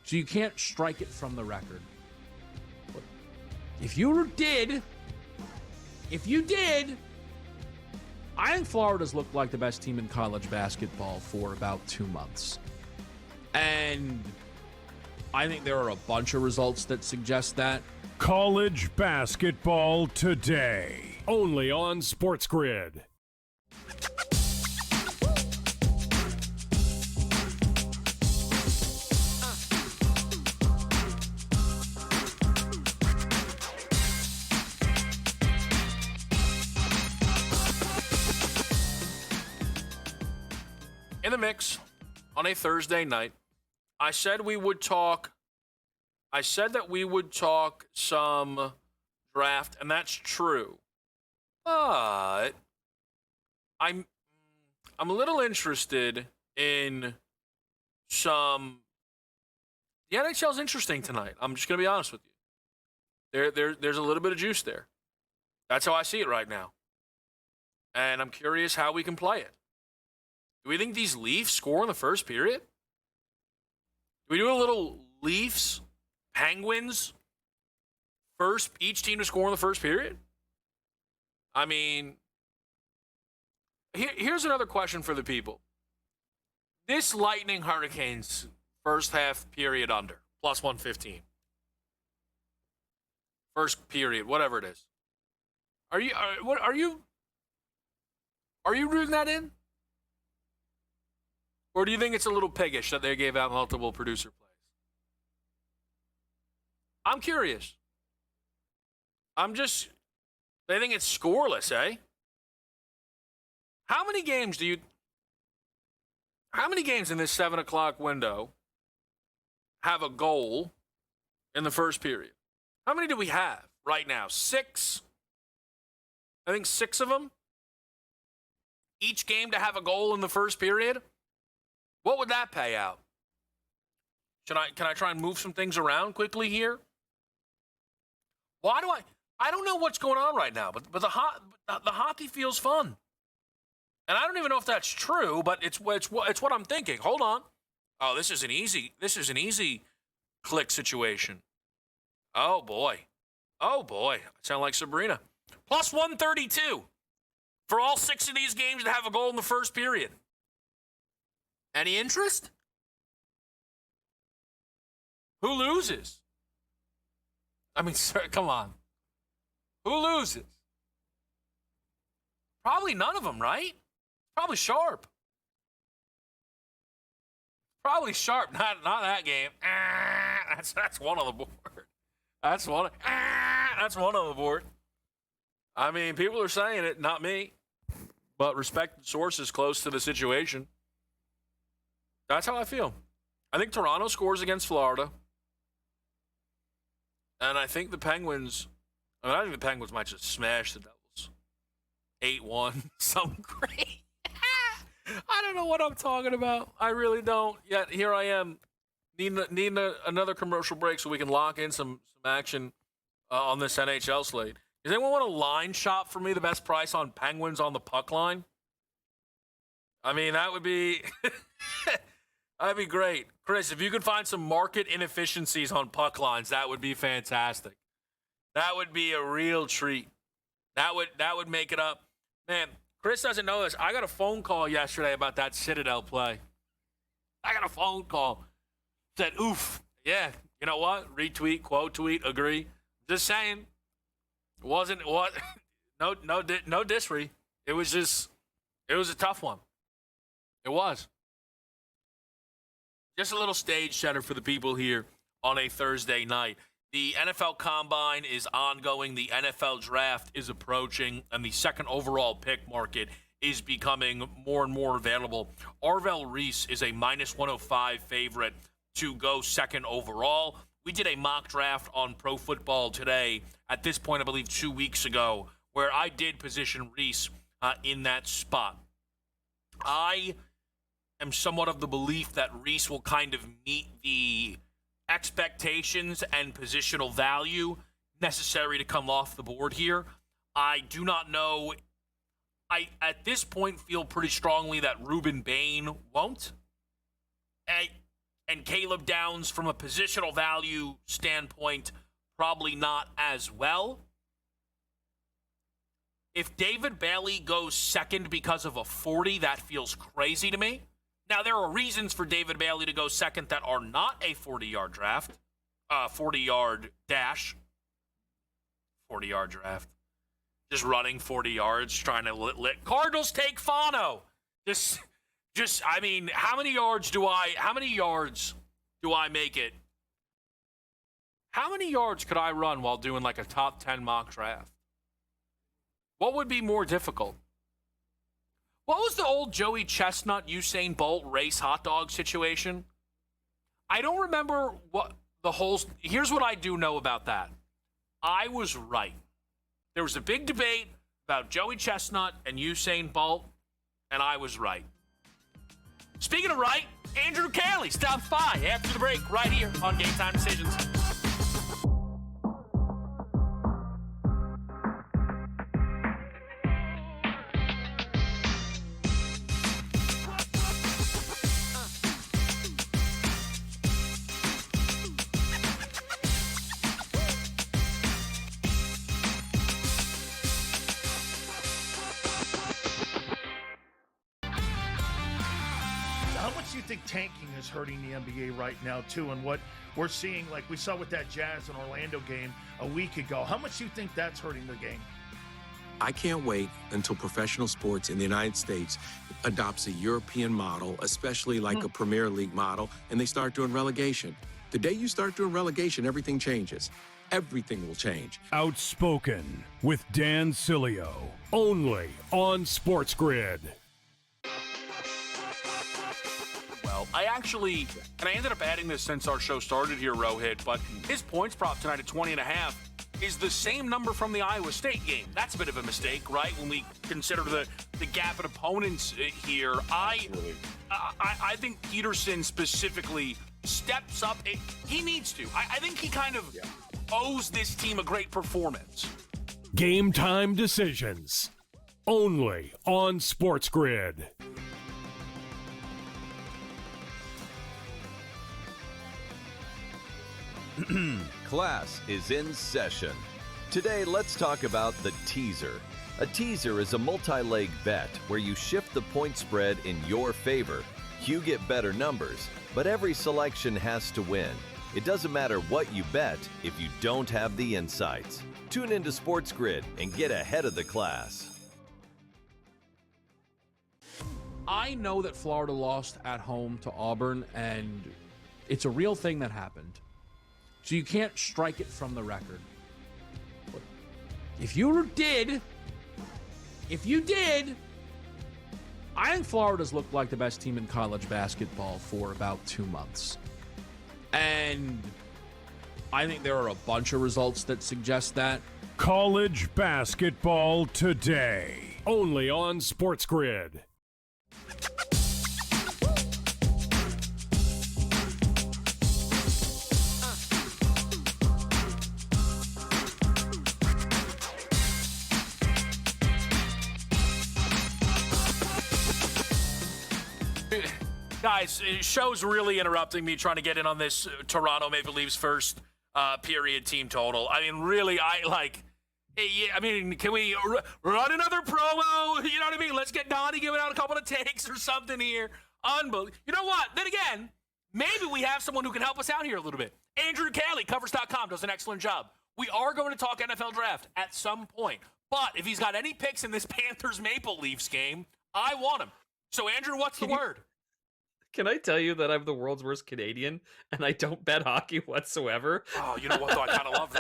Speaker 10: So you can't strike it from the record. But if you did, I think Florida's looked like the best team in college basketball for about 2 months. And I think there are a bunch of results that suggest that.
Speaker 2: College basketball today, only on SportsGrid.
Speaker 6: In the mix on a Thursday night, I said that we would talk some draft, and that's true. But I'm a little interested in some. The NHL's interesting tonight. I'm just going to be honest with you. There's a little bit of juice there. That's how I see it right now. And I'm curious how we can play it. Do we think these Leafs score in the first period? Do we do a little Leafs, Penguins, each team to score in the first period? I mean,
Speaker 7: Here's another question for the people. This Lightning Hurricanes first half period under, plus 115. First period, whatever it is. Are you rooting that in? Or do you think it's a little piggish that they gave out multiple producer plays? I'm curious. They think it's scoreless, eh? How many games in this 7 o'clock window have a goal in the first period? How many do we have right now? 6? I think 6 of them. Each game to have a goal in the first period? What would that pay out? Can I try and move some things around quickly here? I don't know what's going on right now, but the hockey feels fun. And I don't even know if that's true, but it's what I'm thinking. Hold on. Oh, this is an easy click situation. Oh boy. I sound like Sabrina. Plus 132 for all 6 of these games to have a goal in the first period. Any interest? Who loses? I mean, sir, come on. Who loses? Probably none of them, right? Probably Sharp. Probably Sharp. Not that game. That's one on the board. That's one on the board. I mean, people are saying it, not me. But respected sources close to the situation. That's how I feel. I think Toronto scores against Florida. And I think the Penguins, I think the Penguins might just smash the Devils. 8-1, something great. I don't know what I'm talking about. I really don't. Yet here I am, needing another commercial break so we can lock in some action on this NHL slate. Does anyone want to line shop for me the best price on Penguins on the puck line? I mean, that would be that'd be great. Chris, if you could find some market inefficiencies on puck lines, that would be fantastic. That would be a real treat. That would make it up. Man, Chris doesn't know this. I got a phone call yesterday about that Citadel play. I got a phone call. Said, oof. Yeah, you know what? Retweet, quote tweet, agree. Just saying. It wasn't what no disre. It was a tough one. It was. Just a little stage setter for the people here on a Thursday night. The NFL Combine is ongoing. The NFL Draft is approaching, and the second overall pick market is becoming more and more available. Arvell Reese is a minus 105 favorite to go second overall. We did a mock draft on Pro Football Today at this point, I believe 2 weeks ago, where I did position Reese in that spot. I am somewhat of the belief that Reese will kind of meet the expectations and positional value necessary to come off the board here. I do not know. I, at this point, feel pretty strongly that Ruben Bain won't. And Caleb Downs, from a positional value standpoint, probably not as well. If David Bailey goes second because of a 40, that feels crazy to me. Now, there are reasons for David Bailey to go second that are not a 40-yard draft, 40-yard dash, 40-yard draft. Just running 40 yards, trying to lit. Cardinals take Fano. I mean, how many yards do I make it? How many yards could I run while doing like a top 10 mock draft? What would be more difficult? What was the old Joey Chestnut, Usain Bolt race hot dog situation? I don't remember what the whole... Here's what I do know about that. I was right. There was a big debate about Joey Chestnut and Usain Bolt, and I was right. Speaking of right, Andrew Caley stops by after the break right here on Game Time Decisions.
Speaker 8: think tanking is hurting the NBA right now, too, and what we're seeing, like we saw with that Jazz and Orlando game a week ago? How much do you think that's hurting the game?
Speaker 9: I can't wait until professional sports in the United States adopts a European model, especially like a Premier League model, and they start doing relegation. The day you start doing relegation, everything changes. Everything will change.
Speaker 2: Outspoken with Dan Cilio, only on SportsGrid.
Speaker 6: Well, I ended up adding this since our show started here, Rohit, but his points prop tonight at 20.5 is the same number from the Iowa State game. That's a bit of a mistake, right? When we consider the gap in opponents here, I think Peterson specifically steps up. He needs to. I think he kind of owes this team a great performance.
Speaker 2: Game time decisions, only on SportsGrid.
Speaker 3: Class is in session. Today, let's talk about the teaser. A teaser is a multi-leg bet where you shift the point spread in your favor. You get better numbers, but every selection has to win. It doesn't matter what you bet if you don't have the insights. Tune into SportsGrid and get ahead of the class.
Speaker 10: I know that Florida lost at home to Auburn, and it's a real thing that happened. So you can't strike it from the record. But if you did, I think Florida's looked like the best team in college basketball for about 2 months. And I think there are a bunch of results that suggest that.
Speaker 2: College basketball today, only on SportsGrid.
Speaker 6: Guys, show's really interrupting me trying to get in on this Toronto Maple Leafs first period team total. I mean, really, can we run another promo? You know what I mean? Let's get Donnie giving out a couple of takes or something here. Unbelievable. You know what? Then again, maybe we have someone who can help us out here a little bit. Andrew Caley, covers.com, does an excellent job. We are going to talk NFL draft at some point. But if he's got any picks in this Panthers Maple Leafs game, I want him. So, Andrew, what's the word?
Speaker 12: Can I tell you that I'm the world's worst Canadian and I don't bet hockey whatsoever?
Speaker 6: Oh, you know what, though? I kind of love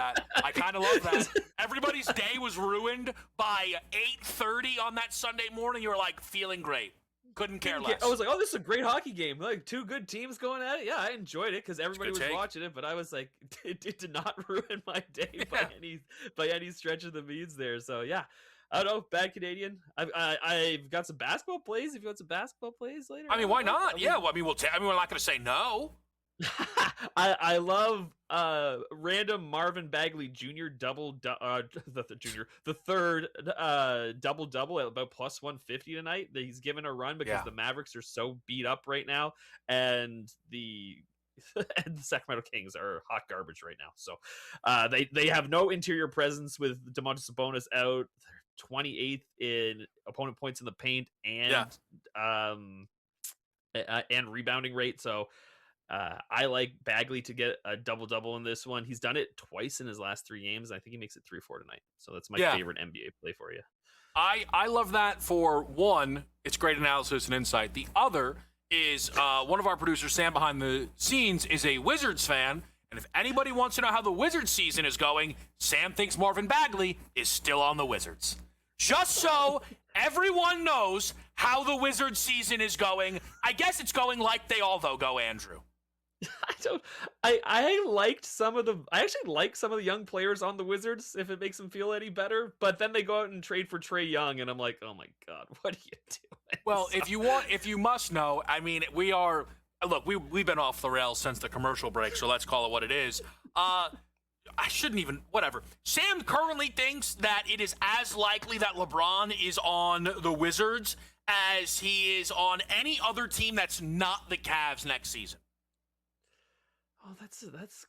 Speaker 6: that. Everybody's day was ruined by 8:30 on that Sunday morning. You were like feeling great. Couldn't care less.
Speaker 12: I was like, oh, this is a great hockey game. Like, two good teams going at it. Yeah, I enjoyed it because everybody was watching it, but I was like, it did not ruin my day by any stretch of the means there. So, yeah. I don't know, bad Canadian. I've got some basketball plays. If you want some basketball plays later,
Speaker 6: I mean, why not? We're not going to say no.
Speaker 12: I love random Marvin Bagley Jr. the third double double at about plus 150 tonight. He's given a run because the Mavericks are so beat up right now, and the Sacramento Kings are hot garbage right now. So they have no interior presence with DeMontis Sabonis out. 28th in opponent points in the paint and rebounding rate. So I like Bagley to get a double-double in this one. He's done it twice in his last 3 games. I think he makes it 3-4 tonight. So that's my favorite NBA play for you.
Speaker 6: I love that. For one, it's great analysis and insight. The other is one of our producers, Sam behind the scenes, is a Wizards fan. And if anybody wants to know how the Wizards season is going, Sam thinks Marvin Bagley is still on the Wizards. Just so everyone knows how the Wizards season is going. I guess it's going like they all, though, go, Andrew.
Speaker 12: I actually like some of the young players on the Wizards, if it makes them feel any better. But then they go out and trade for Trae Young, and I'm like, oh my God, what are you doing?
Speaker 6: Well, if you must know, I mean, we've been off the rails since the commercial break, so let's call it what it is. Whatever. Sam currently thinks that it is as likely that LeBron is on the Wizards as he is on any other team that's not the Cavs next season.
Speaker 12: Oh, that's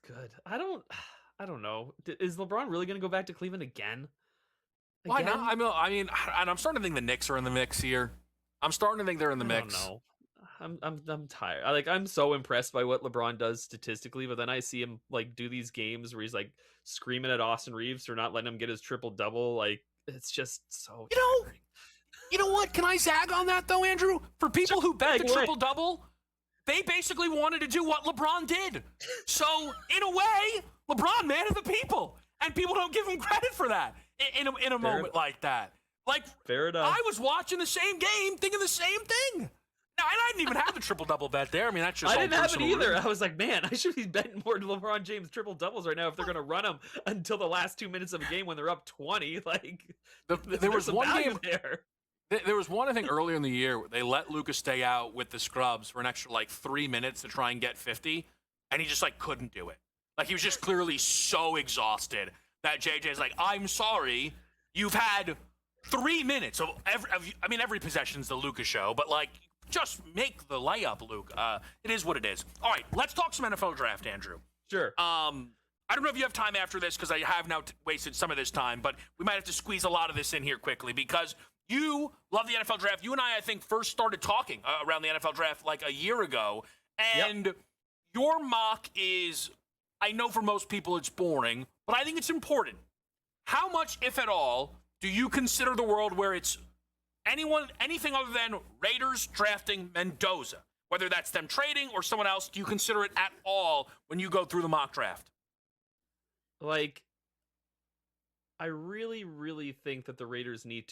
Speaker 12: good. I don't know. Is LeBron really going to go back to Cleveland again?
Speaker 6: Why not? I mean, and I'm starting to think the Knicks are in the mix here. I'm starting to think they're in the mix.
Speaker 12: I I'm tired. I'm so impressed by what LeBron does statistically, but then I see him like do these games where he's like screaming at Austin Reeves for not letting him get his triple double. Like it's just so tiring.
Speaker 6: You know what? Can I zag on that though, Andrew? For people who bet the triple double, they basically wanted to do what LeBron did. So in a way, LeBron, man of the people, and people don't give him credit for that in a moment like that. Like,
Speaker 12: fair enough.
Speaker 6: I was watching the same game, thinking the same thing. Now, I didn't even have the triple double bet there. I mean, that's just
Speaker 12: I
Speaker 6: all
Speaker 12: didn't have it
Speaker 6: personal
Speaker 12: either.
Speaker 6: reason.
Speaker 12: I was like, man, I should be betting more LeBron James triple doubles right now if they're going to run them until the last 2 minutes of a game when they're up 20. Like,
Speaker 6: there was one game
Speaker 12: there.
Speaker 6: There was one, I think, earlier in the year where they let Luka stay out with the scrubs for an extra, 3 minutes to try and get 50, and he just, couldn't do it. Like, he was just clearly so exhausted that JJ's like, I'm sorry, you've had 3 minutes of every possession's the Luka show, but, just make the layup, Luke. It is what it is. All right, let's talk some NFL draft, Andrew.
Speaker 12: Sure.
Speaker 6: I don't know if you have time after this because I have now wasted some of this time, but we might have to squeeze a lot of this in here quickly because you love the NFL draft. You and I think, first started talking around the NFL draft a year ago. And your mock is, I know for most people it's boring, but I think it's important. How much, if at all, do you consider the world where it's anything other than Raiders drafting Mendoza? Whether that's them trading or someone else, do you consider it at all when you go through the mock draft?
Speaker 12: I really, really think that the Raiders need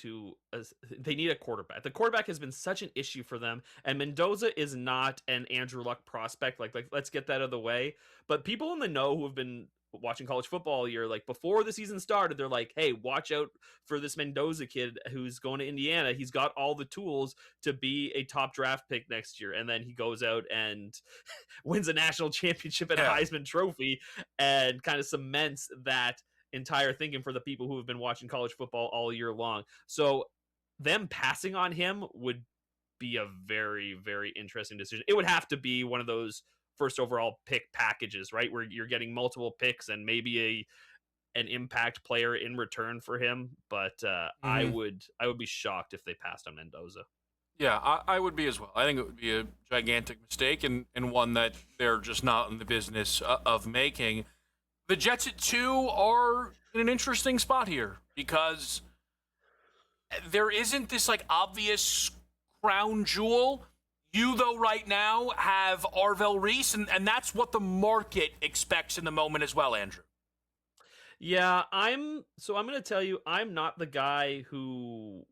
Speaker 12: a quarterback. The quarterback has been such an issue for them, and Mendoza is not an Andrew Luck prospect. Let's get that out of the way. But people in the know who have been watching college football all year, before the season started, they're like, hey, watch out for this Mendoza kid who's going to Indiana. He's got all the tools to be a top draft pick next year. And then he goes out and wins a national championship and a Heisman Trophy and kind of cements that entire thinking for the people who have been watching college football all year long. So them passing on him would be a very, very interesting decision. It would have to be one of those first overall pick packages, right, where you're getting multiple picks and maybe an impact player in return for him. But I would be shocked if they passed on Mendoza.
Speaker 6: Yeah, I would be as well. I think it would be a gigantic mistake and one that they're just not in the business of making. The Jets at 2 are in an interesting spot here because there isn't this obvious crown jewel. You, though, right now have Arvell Reese, and that's what the market expects in the moment as well, Andrew.
Speaker 12: Yeah, I'm going to tell you, I'm not the guy who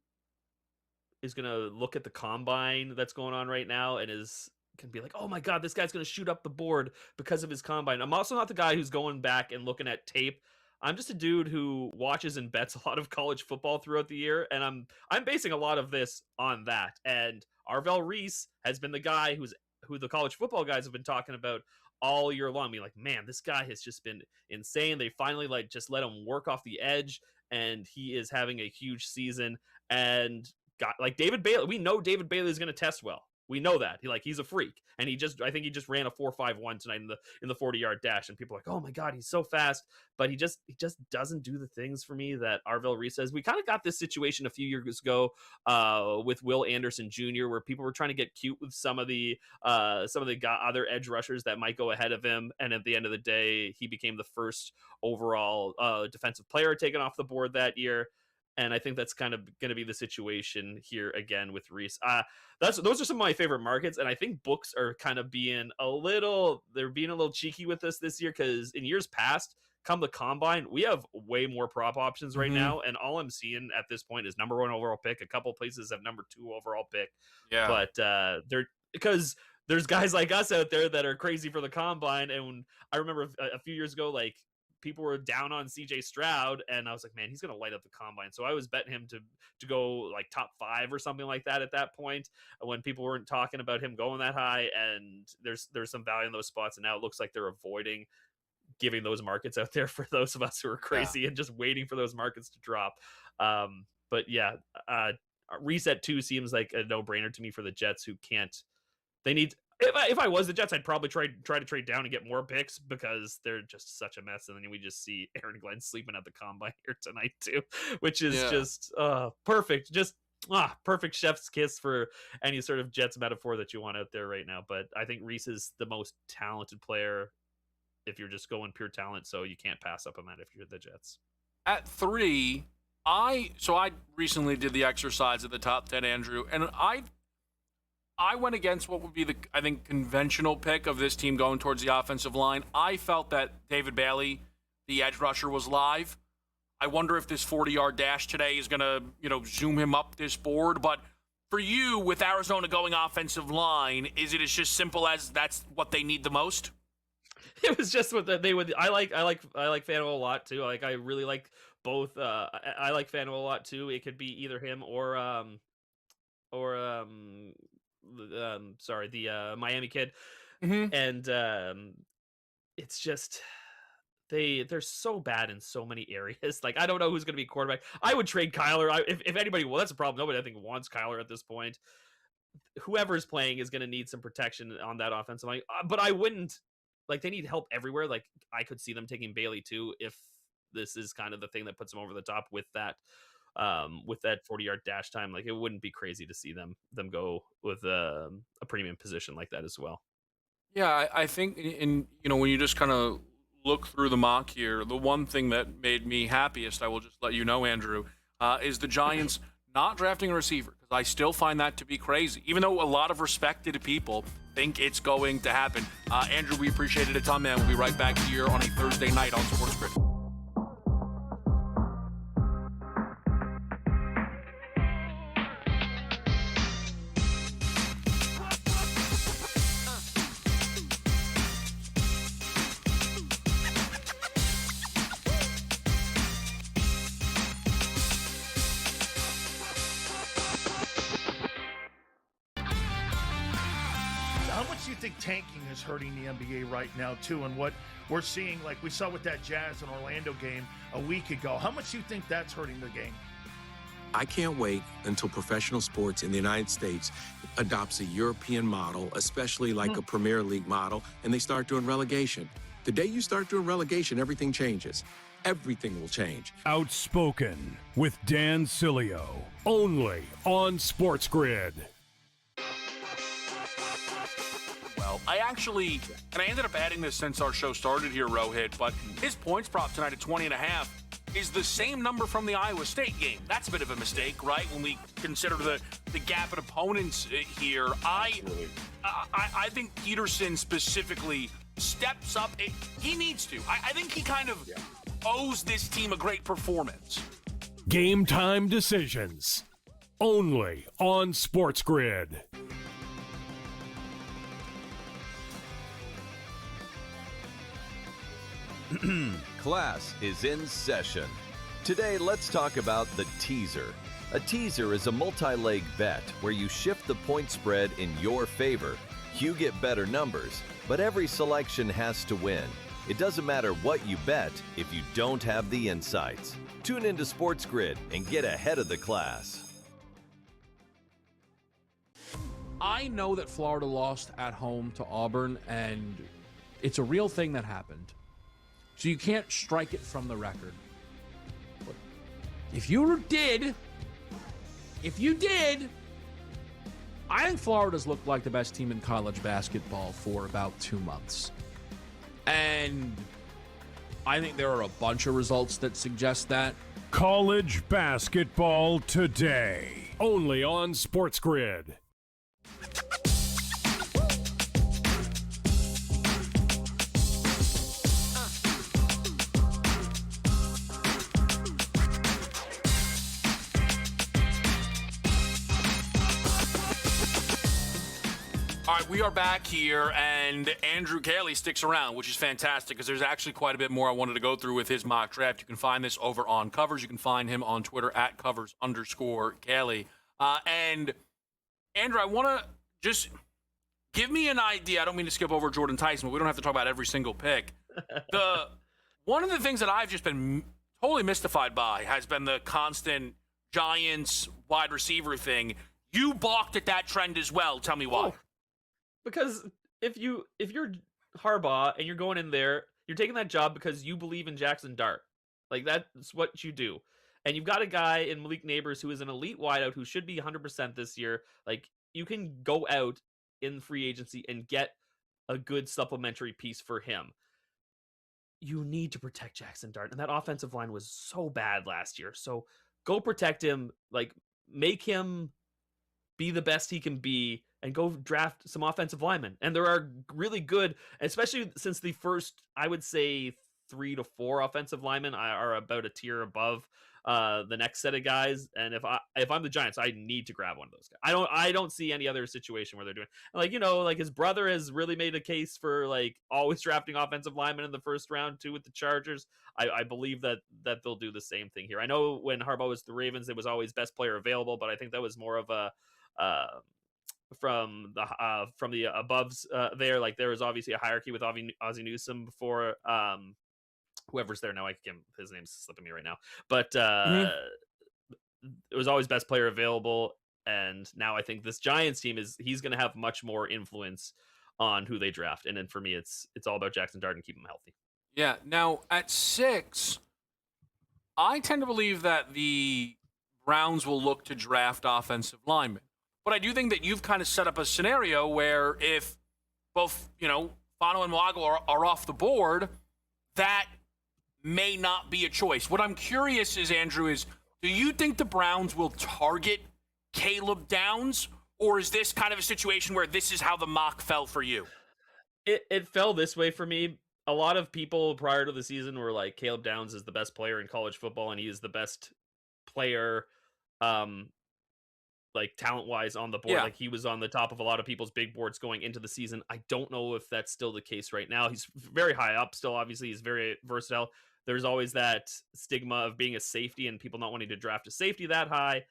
Speaker 12: is going to look at the combine that's going on right now and is going to be like, oh my God, this guy's going to shoot up the board because of his combine. I'm also not the guy who's going back and looking at tape. I'm just a dude who watches and bets a lot of college football throughout the year, and I'm basing a lot of this on that. And Arvell Reese has been the guy who the college football guys have been talking about all year long. Being like, man, this guy has just been insane. They finally just let him work off the edge, and he is having a huge season. And got David Bailey. We know David Bailey is going to test well. We know that he's a freak, and I think he just ran a 4.51 tonight in the 40-yard dash, and people are like, oh my God, he's so fast, but he just doesn't do the things for me that Arvell Reese says. We kind of got this situation a few years ago with Will Anderson Jr., where people were trying to get cute with some of the other edge rushers that might go ahead of him, and at the end of the day, he became the first overall defensive player taken off the board that year. And I think that's kind of going to be the situation here again with Reese. Those are some of my favorite markets, and I think books are kind of being a little cheeky with us this year, because in years past, come the combine, we have way more prop options right now, and all I'm seeing at this point is number 1 overall pick. A couple places have number 2 overall pick. Yeah, but because there's guys like us out there that are crazy for the combine, and I remember a few years ago, people were down on CJ Stroud, and I was like, man, he's going to light up the combine. So I was betting him to go top 5 or something like that at that point, when people weren't talking about him going that high. And there's some value in those spots. And now it looks like they're avoiding giving those markets out there for those of us who are crazy and just waiting for those markets to drop. But yeah, reset 2 seems like a no brainer to me for the Jets, who they need, if I was the Jets, I'd probably try to trade down and get more picks, because they're just such a mess. And then we just see Aaron Glenn sleeping at the combine here tonight too, which is just perfect. Just perfect chef's kiss for any sort of Jets metaphor that you want out there right now. But I think Reese is the most talented player if you're just going pure talent, so you can't pass up on that if you're the Jets.
Speaker 6: At 3, I recently did the exercise at the top 10, Andrew, and I went against what would be the, I think, conventional pick of this team going towards the offensive line. I felt that David Bailey, the edge rusher, was live. I wonder if this 40-yard dash today is going to, zoom him up this board. But for you, with Arizona going offensive line, is it as just simple as that's what they need the most?
Speaker 12: It was just what they would. I like Fano a lot too. I really like both. I like Fano a lot too. It could be either him or the Miami kid.
Speaker 6: Mm-hmm.
Speaker 12: And it's just they're so bad in so many areas. Like, I don't know who's going to be quarterback. I would trade Kyler. If anybody, well, that's a problem. Nobody, I think, wants Kyler at this point. Whoever's playing is going to need some protection on that offensive line. But I wouldn't. Like, they need help everywhere. Like, I could see them taking Bailey too if this is kind of the thing that puts them over the top with that 40-yard dash time. Like, it wouldn't be crazy to see them go with a premium position like that as well.
Speaker 6: Yeah, I think when you just kind of look through the mock here, the one thing that made me happiest, I will just let you know, Andrew, is the Giants not drafting a receiver, because I still find that to be crazy, even though a lot of respected people think it's going to happen. Andrew, we appreciate it a ton, man. We'll be right back here on a Thursday night on SportsGrid.
Speaker 8: Tanking is hurting the NBA right now too, and what we're seeing, like we saw with that Jazz and Orlando game a week ago. How much do you think that's hurting the game?
Speaker 9: I can't wait until professional sports in the United States adopts a European model, especially like a Premier League model, and they start doing relegation. The day you start doing relegation, everything changes. Everything will change.
Speaker 2: Outspoken with Dan Cilio, only on SportsGrid.
Speaker 6: I ended up adding this since our show started here, Rohit, but his points prop tonight at 20.5 is the same number from the Iowa State game. That's a bit of a mistake, right? When we consider the gap in opponents here, I think Peterson specifically steps up. He needs to. I think he kind of owes this team a great performance.
Speaker 2: Game time decisions, only on SportsGrid.
Speaker 3: Class is in session. Today, let's talk about the teaser. A teaser is a multi-leg bet where you shift the point spread in your favor. You get better numbers, but every selection has to win. It doesn't matter what you bet if you don't have the insights. Tune into SportsGrid and get ahead of the class.
Speaker 10: I know that Florida lost at home to Auburn, and it's a real thing that happened. So you can't strike it from the record. But if you did, I think Florida's looked like the best team in college basketball for about 2 months. And I think there are a bunch of results that suggest that.
Speaker 2: College basketball today, only on SportsGrid.
Speaker 6: All right, we are back here, and Andrew Cayley sticks around, which is fantastic because there's actually quite a bit more I wanted to go through with his mock draft. You can find this over on Covers. You can find him on Twitter at @Covers_Cayley. And Andrew, I want to just give me an idea. I don't mean to skip over Jordan Tyson, but we don't have to talk about every single pick. One of the things that I've just been totally mystified by has been the constant Giants wide receiver thing. You balked at that trend as well. Tell me why.
Speaker 12: Because if you're Harbaugh and you're going in there, you're taking that job because you believe in Jackson Dart. Like, that's what you do. and you've got a guy in Malik Neighbors who is an elite wideout who should be 100% this year. Like, you can go out in free agency and get a good supplementary piece for him. You need to protect Jackson Dart, and that offensive line was so bad last year. So go protect him, like, make him be the best he can be, and go draft some offensive linemen. And there are really good, especially since the first, I would say, 3 to 4 offensive linemen are about a tier above the next set of guys. And if I'm the Giants, I need to grab one of those guys. I don't see any other situation where they're doing, like, like his brother has really made a case for, like, always drafting offensive linemen in the first round too with the Chargers. I believe that they'll do the same thing here. I know when Harbaugh was the Ravens, it was always best player available, but I think that was more of a from the aboves there. Like, there was obviously a hierarchy with Ozzie Newsome before whoever's there now. His name's slipping me right now, but it was always best player available. And now I think this Giants team he's going to have much more influence on who they draft. And then for me, it's all about Jackson Dart and keep him healthy.
Speaker 6: Yeah. Now at 6, I tend to believe that the Browns will look to draft offensive linemen. But I do think that you've kind of set up a scenario where if both, Fano and Wago are off the board, that may not be a choice. What I'm curious is, Andrew, do you think the Browns will target Caleb Downs, or is this kind of a situation where this is how the mock fell for you?
Speaker 12: It fell this way for me. A lot of people prior to the season were like, Caleb Downs is the best player in college football, and he is the best player like talent-wise on the board.
Speaker 6: Yeah.
Speaker 12: Like, he was on the top of a lot of people's big boards going into the season. I don't know if that's still the case right now. He's very high up still. Obviously, he's very versatile. There's always that stigma of being a safety and people not wanting to draft a safety that high.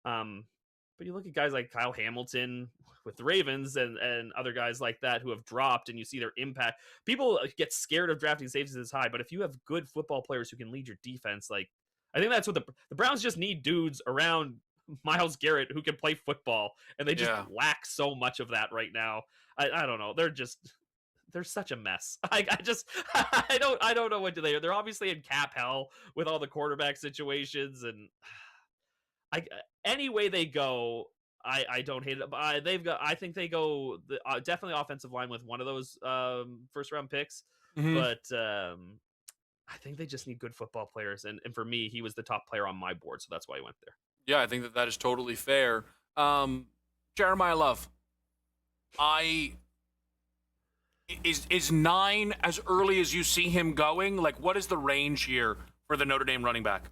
Speaker 12: But you look at guys like Kyle Hamilton with the Ravens and other guys like that who have dropped, and you see their impact. People get scared of drafting safeties this high, but if you have good football players who can lead your defense, like, I think that's what the Browns just need dudes around Myles Garrett who can play football, and they just lack so much of that right now. I don't know. They're such a mess. I don't know what to do. They're obviously in cap hell with all the quarterback situations, and any way they go, I don't hate it. I think they go definitely offensive line with one of those first round picks, but I think they just need good football players, and for me, he was the top player on my board, so that's why he went there.
Speaker 6: Yeah, I think that is totally fair. Jeremiah Love, is 9 as early as you see him going? Like, what is the range here for the Notre Dame running back?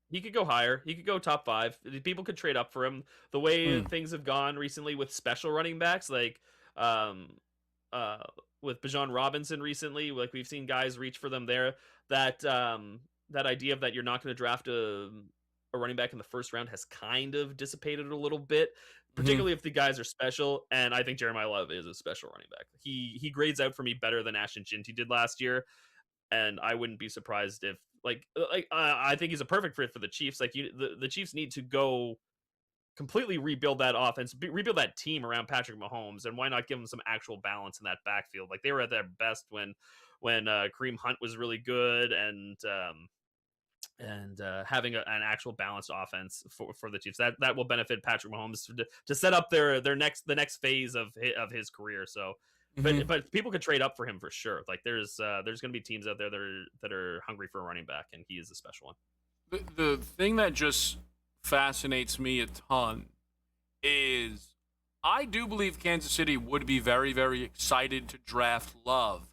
Speaker 12: He could go higher. He could go top 5. People could trade up for him. The way things have gone recently with special running backs, like with Bijan Robinson recently, like, we've seen guys reach for them there. That idea of that you're not going to draft a running back in the first round has kind of dissipated a little bit, particularly if the guys are special. And I think Jeremiah Love is a special running back. He grades out for me better than Ashton Ginty did last year, and I wouldn't be surprised if I think he's a perfect fit for the Chiefs. Like, the Chiefs need to go completely rebuild that offense, rebuild that team around Patrick Mahomes, and why not give them some actual balance in that backfield? Like, they were at their best when Kareem Hunt was really good, and having an actual balanced offense for the Chiefs that will benefit Patrick Mahomes to set up the next phase of his career. So, but people could trade up for him for sure. Like, there's going to be teams out there that are hungry for a running back, and he is a special one.
Speaker 6: The thing that just fascinates me a ton is I do believe Kansas City would be very, very excited to draft Love.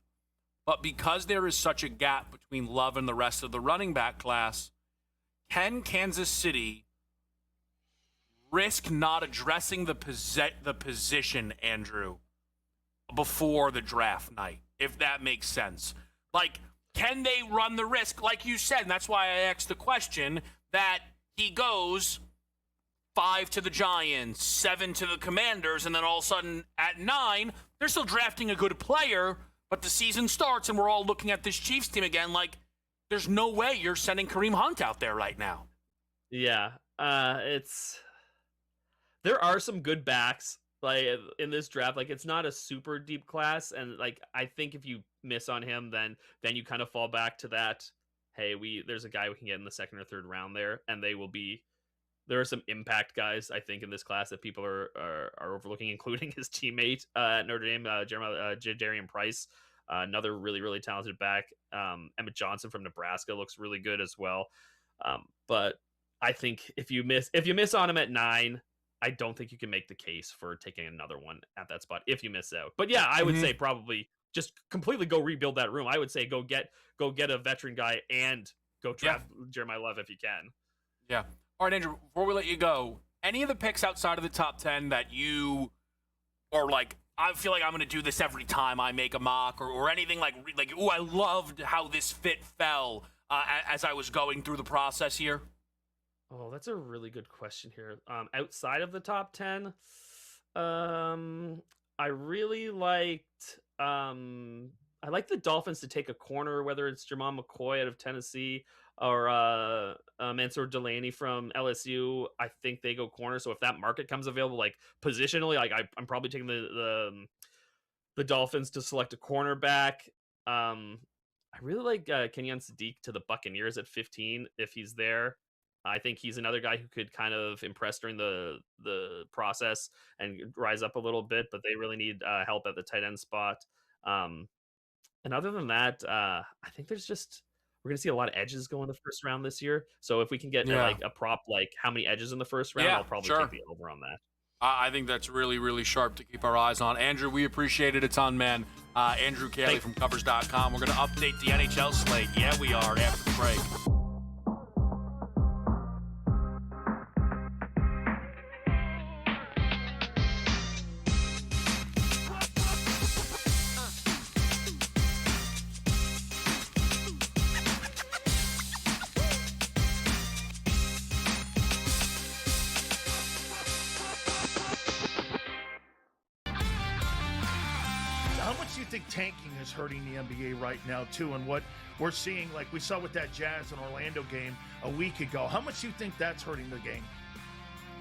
Speaker 6: But because there is such a gap between Love and the rest of the running back class, can Kansas City risk not addressing the position, Andrew, before the draft night, if that makes sense? Like, can they run the risk, like you said, and that's why I asked the question, that he goes 5 to the Giants, 7 to the Commanders, and then all of a sudden at 9, they're still drafting a good player, but the season starts and we're all looking at this Chiefs team again like, there's no way you're sending Kareem Hunt out there right now.
Speaker 12: Yeah, there are some good backs like in this draft. Like, it's not a super deep class, and like, I think if you miss on him, then you kind of fall back to that hey, there's a guy we can get in the second or third round there, and there are some impact guys, I think, in this class that people are overlooking, including his teammate at Notre Dame, Jadarian Price, another really, really talented back. Emmett Johnson from Nebraska looks really good as well. But I think if you miss on him at 9, I don't think you can make the case for taking another one at that spot if you miss out. But yeah, I would say probably just completely go rebuild that room. I would say go get a veteran guy and go draft Jeremiah Love if you can.
Speaker 6: Yeah. All right, Andrew, before we let you go, any of the picks outside of the top 10 that you are like, I feel like I'm going to do this every time I make a mock, or anything like, ooh, I loved how this fit fell as I was going through the process here?
Speaker 12: Oh, that's a really good question here. Outside of the top 10, I really liked I like the Dolphins to take a corner, whether it's Jamal McCoy out of Tennessee or Mansour Delaney from LSU. I think they go corner. So if that market comes available, like positionally, like I'm probably taking the Dolphins to select a cornerback. I really like Kenyon Sadiq to the Buccaneers at 15 if he's there. I think he's another guy who could kind of impress during the process and rise up a little bit, but they really need help at the tight end spot. And other than that, I think we're going to see a lot of edges go in the first round this year. So if we can get like a prop, like how many edges in the first round, I'll probably take the over on that.
Speaker 6: I think that's really, really sharp to keep our eyes on. Andrew, we appreciate it a ton, man. Andrew Cayley from Covers.com. We're going to update the NHL slate. Yeah, we are after the break.
Speaker 8: Tanking is hurting the NBA right now too, and what we're seeing, like we saw with that Jazz and Orlando game a week ago, how much do you think that's hurting the game?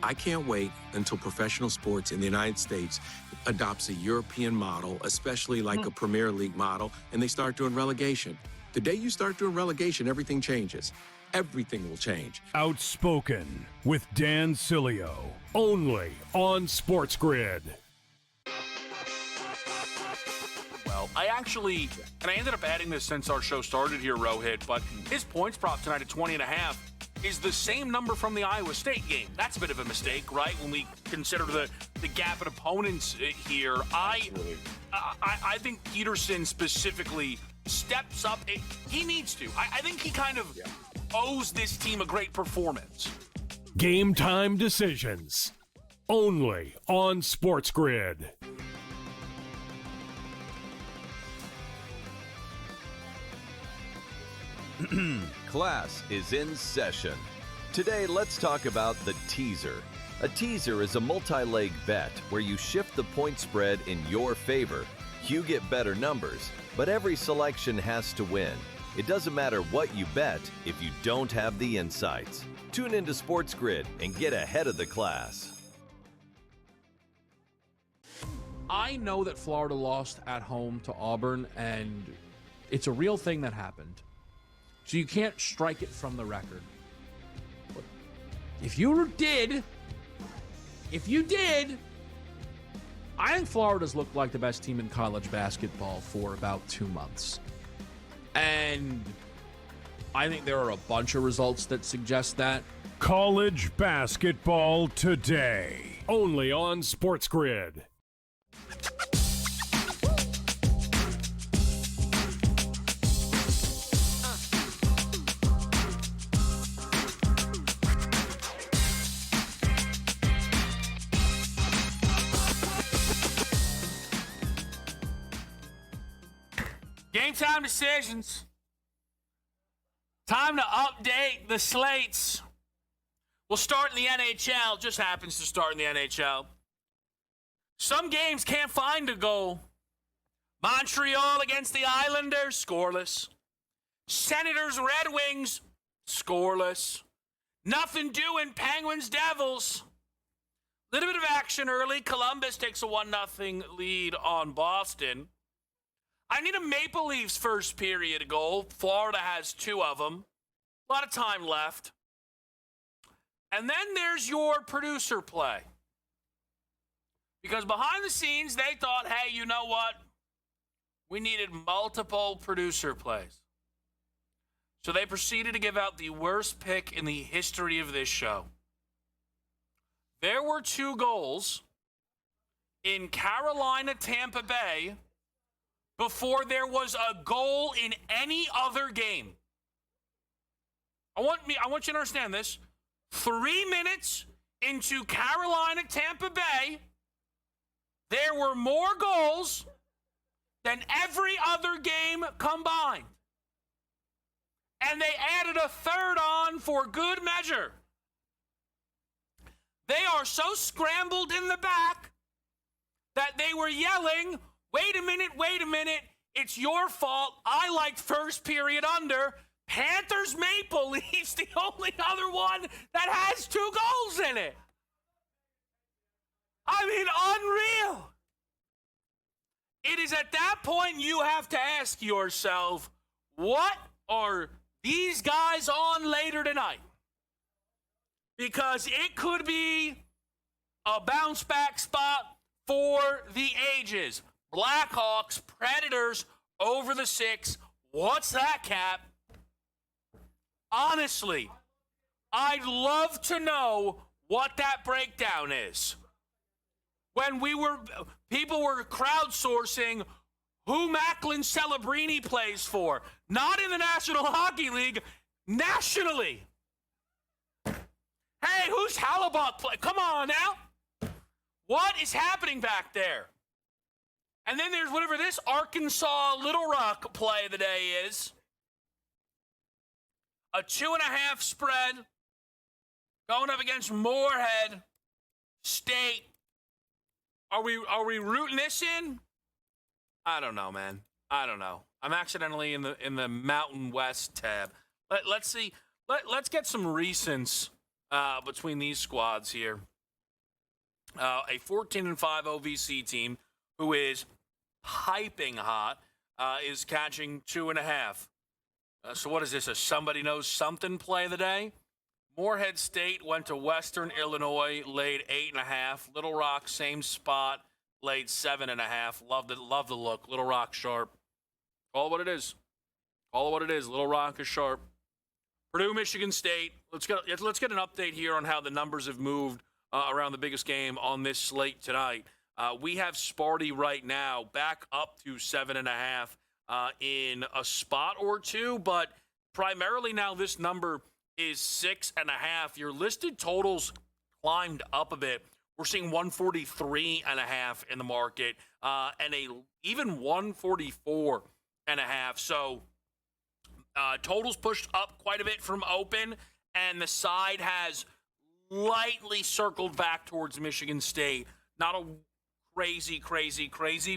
Speaker 9: I can't wait until professional sports in the United States adopts a European model, especially like a Premier League model, and they start doing relegation. The day you start doing relegation, everything changes. Everything will change.
Speaker 2: Outspoken with Dan Cilio, only on SportsGrid.
Speaker 6: I ended up adding this since our show started here, Rohit, but his points prop tonight at 20.5 is the same number from the Iowa State game. That's a bit of a mistake, right? When we consider the gap in opponents here. I think Peterson specifically steps up. He needs to. I think he kind of owes this team a great performance.
Speaker 2: Game time decisions. Only on SportsGrid.
Speaker 3: Class is in session. Today, let's talk about the teaser. A teaser is a multi-leg bet where you shift the point spread in your favor. You get better numbers, but every selection has to win. It doesn't matter what you bet if you don't have the insights. Tune into SportsGrid and get ahead of the class.
Speaker 10: I know that Florida lost at home to Auburn, and it's a real thing that happened. So you can't strike it from the record. But if you did, I think Florida's looked like the best team in college basketball for about 2 months. And I think there are a bunch of results that suggest that.
Speaker 2: College basketball today, only on SportsGrid.
Speaker 6: Game time decisions. Time to update the slates. We'll start in the NHL. Just happens to start in the NHL. Some games can't find a goal. Montreal against the Islanders, scoreless. Senators, Red Wings, scoreless. Nothing doing, Penguins, Devils. Little bit of action early. Columbus takes a 1-0 lead on Boston.
Speaker 7: I need a Maple Leafs first period goal. Florida has 2 of them. A lot of time left. And then there's your producer play. Because behind the scenes, they thought, hey, you know what? We needed multiple producer plays. So they proceeded to give out the worst pick in the history of this show. There were 2 goals in Carolina, Tampa Bay before there was a goal in any other game. I want you to understand this. 3 minutes into Carolina, Tampa Bay, there were more goals than every other game combined. And they added a third on for good measure. They are so scrambled in the back that they were yelling, wait a minute, it's your fault. I liked first period under. Panthers Maple Leafs, the only other one that has 2 goals in it. I mean, unreal. It is at that point you have to ask yourself, what are these guys on later tonight? Because it could be a bounce back spot for the ages. Blackhawks, Predators over the 6. What's that, Cap? Honestly, I'd love to know what that breakdown is. When people were crowdsourcing who Macklin Celebrini plays for, not in the National Hockey League, nationally. Hey, who's Halibut play? Come on now. What is happening back there? And then there's whatever this Arkansas Little Rock play of the day is. A 2.5 spread going up against Moorhead State. Are we rooting this in? I don't know, man. I don't know. I'm accidentally in the Mountain West tab. Let's see. Let's get some recents between these squads here. A 14-5 OVC team who is hyping hot is catching 2.5. So what is this, a somebody knows something play of the day? Moorhead State went to Western Illinois, laid 8.5. Little Rock, same spot, laid 7.5. Love the look. Little Rock sharp. All what it is. Little Rock is sharp. Purdue, Michigan State. Let's get an update here on how the numbers have moved around the biggest game on this slate tonight. We have Sparty right now back up to 7.5 in a spot or 2, but primarily now this number is 6.5. Your listed totals climbed up a bit. We're seeing 143.5 in the market, and even 144.5. So totals pushed up quite a bit from open, and the side has lightly circled back towards Michigan State. Not a crazy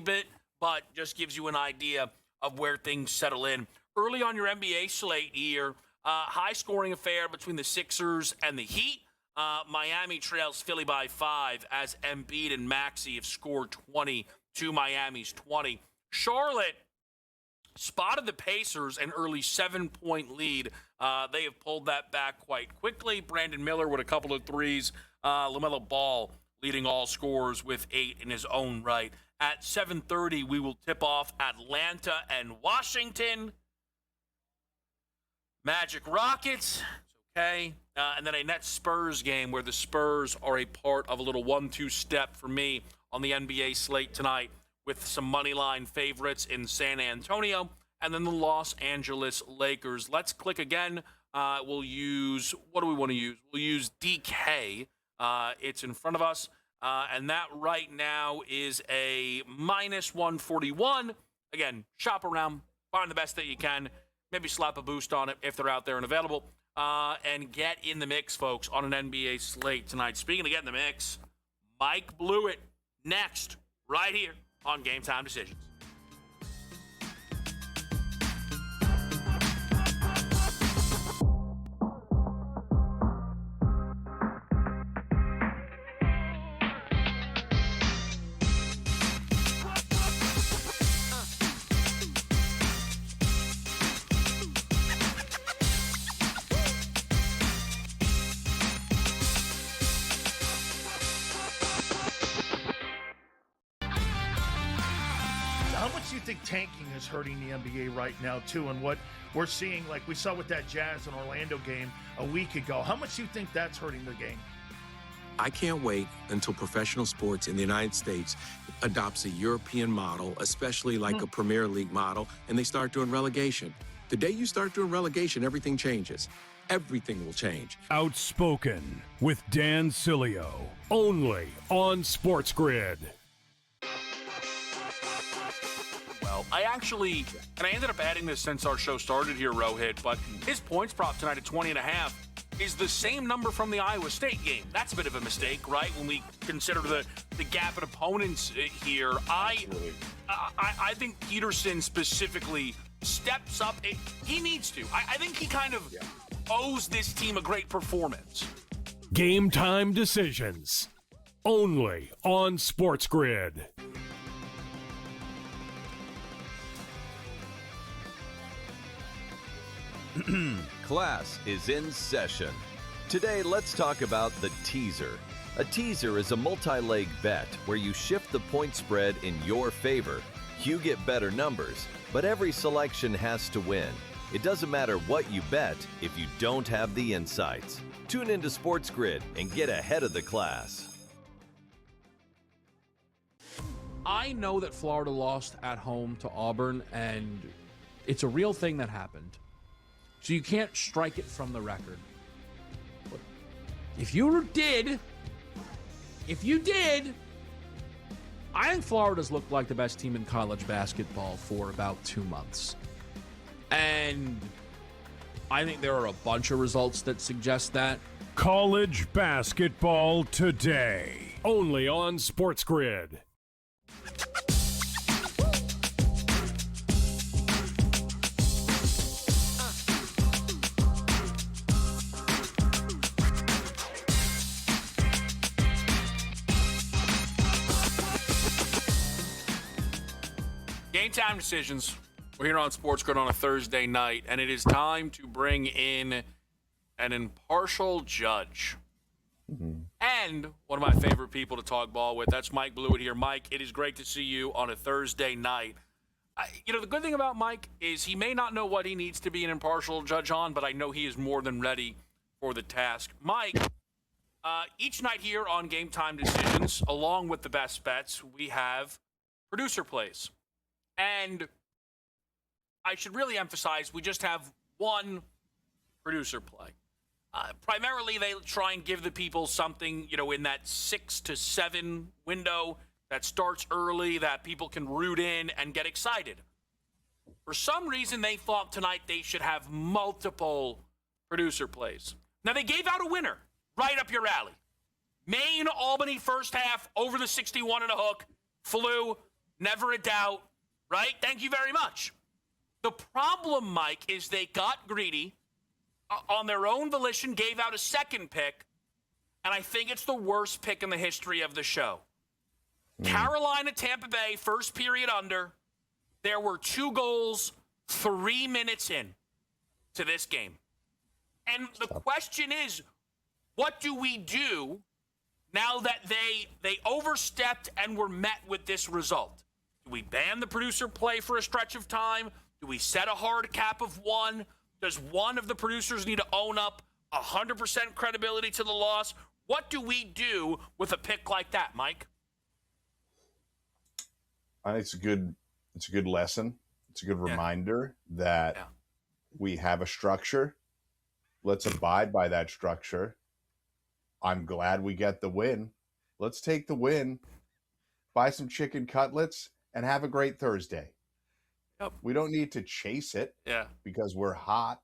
Speaker 7: bit, but just gives you an idea of where things settle in. Early on your NBA slate here, high-scoring affair between the Sixers and the Heat. Miami trails Philly by 5 as Embiid and Maxey have scored 20 to Miami's 20. Charlotte spotted the Pacers an early 7-point lead. They have pulled that back quite quickly. Brandon Miller with a couple of threes. LaMelo Ball leading all scorers with 8 in his own right. At 7:30, we will tip off Atlanta and Washington. Magic Rockets, okay. And then a Nets Spurs game where the Spurs are a part of a little 1-2 step for me on the NBA slate tonight with some moneyline favorites in San Antonio and then the Los Angeles Lakers. Let's click again. We'll use, what do we want to use? We'll use DK. It's in front of us. And that right now is a -141. Again, shop around, find the best that you can. Maybe slap a boost on it if they're out there and available. And get in the mix, folks, on an NBA slate tonight. Speaking of getting the mix, Mike Blewett next, right here on Game Time Decisions.
Speaker 8: much do you think tanking is hurting the NBA right now, too, and what we're seeing, like we saw with that Jazz and Orlando game a week ago? How much do you think that's hurting the game?
Speaker 9: I can't wait until professional sports in the United States adopts a European model, especially like a Premier League model, and they start doing relegation. The day you start doing relegation, everything changes. Everything will change.
Speaker 2: Outspoken with Dan Cilio, only on SportsGrid.
Speaker 6: Well, I ended up adding this since our show started here, Rohit, but his points prop tonight at 20.5 is the same number from the Iowa State game. That's a bit of a mistake, right? When we consider the gap in opponents here, I think Peterson specifically steps up. He needs to. I think he kind of owes this team a great performance.
Speaker 2: Game time decisions, only on SportsGrid.
Speaker 3: Class is in session. Today, let's talk about the teaser. A teaser is a multi-leg bet where you shift the point spread in your favor. You get better numbers, but every selection has to win. It doesn't matter what you bet if you don't have the insights. Tune into SportsGrid and get ahead of the class.
Speaker 10: I know that Florida lost at home to Auburn, and it's a real thing that happened. So you can't strike it from the record. But if you did, I think Florida's looked like the best team in college basketball for about 2 months. And I think there are a bunch of results that suggest that.
Speaker 2: College basketball today, only on SportsGrid.
Speaker 6: Game time decisions. We're here on SportsGrid on a Thursday night, and it is time to bring in an impartial judge. And one of my favorite people to talk ball with. That's Mike Blewett here. Mike, it is great to see you on a Thursday night. The good thing about Mike is he may not know what he needs to be an impartial judge on, but I know he is more than ready for the task. Mike, each night here on Game Time Decisions, along with the best bets, we have producer plays. And I should really emphasize we just have one producer play. Primarily, they try and give the people something, in that 6 to 7 window that starts early, that people can root in and get excited. For some reason, they thought tonight they should have multiple producer plays. Now, they gave out a winner right up your alley. Maine, Albany, first half, over the 61 and a hook. Flew, never a doubt, right? Thank you very much. The problem, Mike, is they got greedy. On their own volition, gave out a second pick, and I think it's the worst pick in the history of the show. Carolina, Tampa Bay, first period under. There were 2 goals 3 minutes in to this game. And the question is, what do we do now that they overstepped and were met with this result? Do we ban the producer play for a stretch of time? Do we set a hard cap of 1? Does one of the producers need to own up 100% credibility to the loss? What do we do with a pick like that, Mike?
Speaker 13: I think it's a good lesson. It's a good reminder that we have a structure. Let's abide by that structure. I'm glad we get the win. Let's take the win, buy some chicken cutlets, and have a great Thursday. Yep. We don't need to chase it because we're hot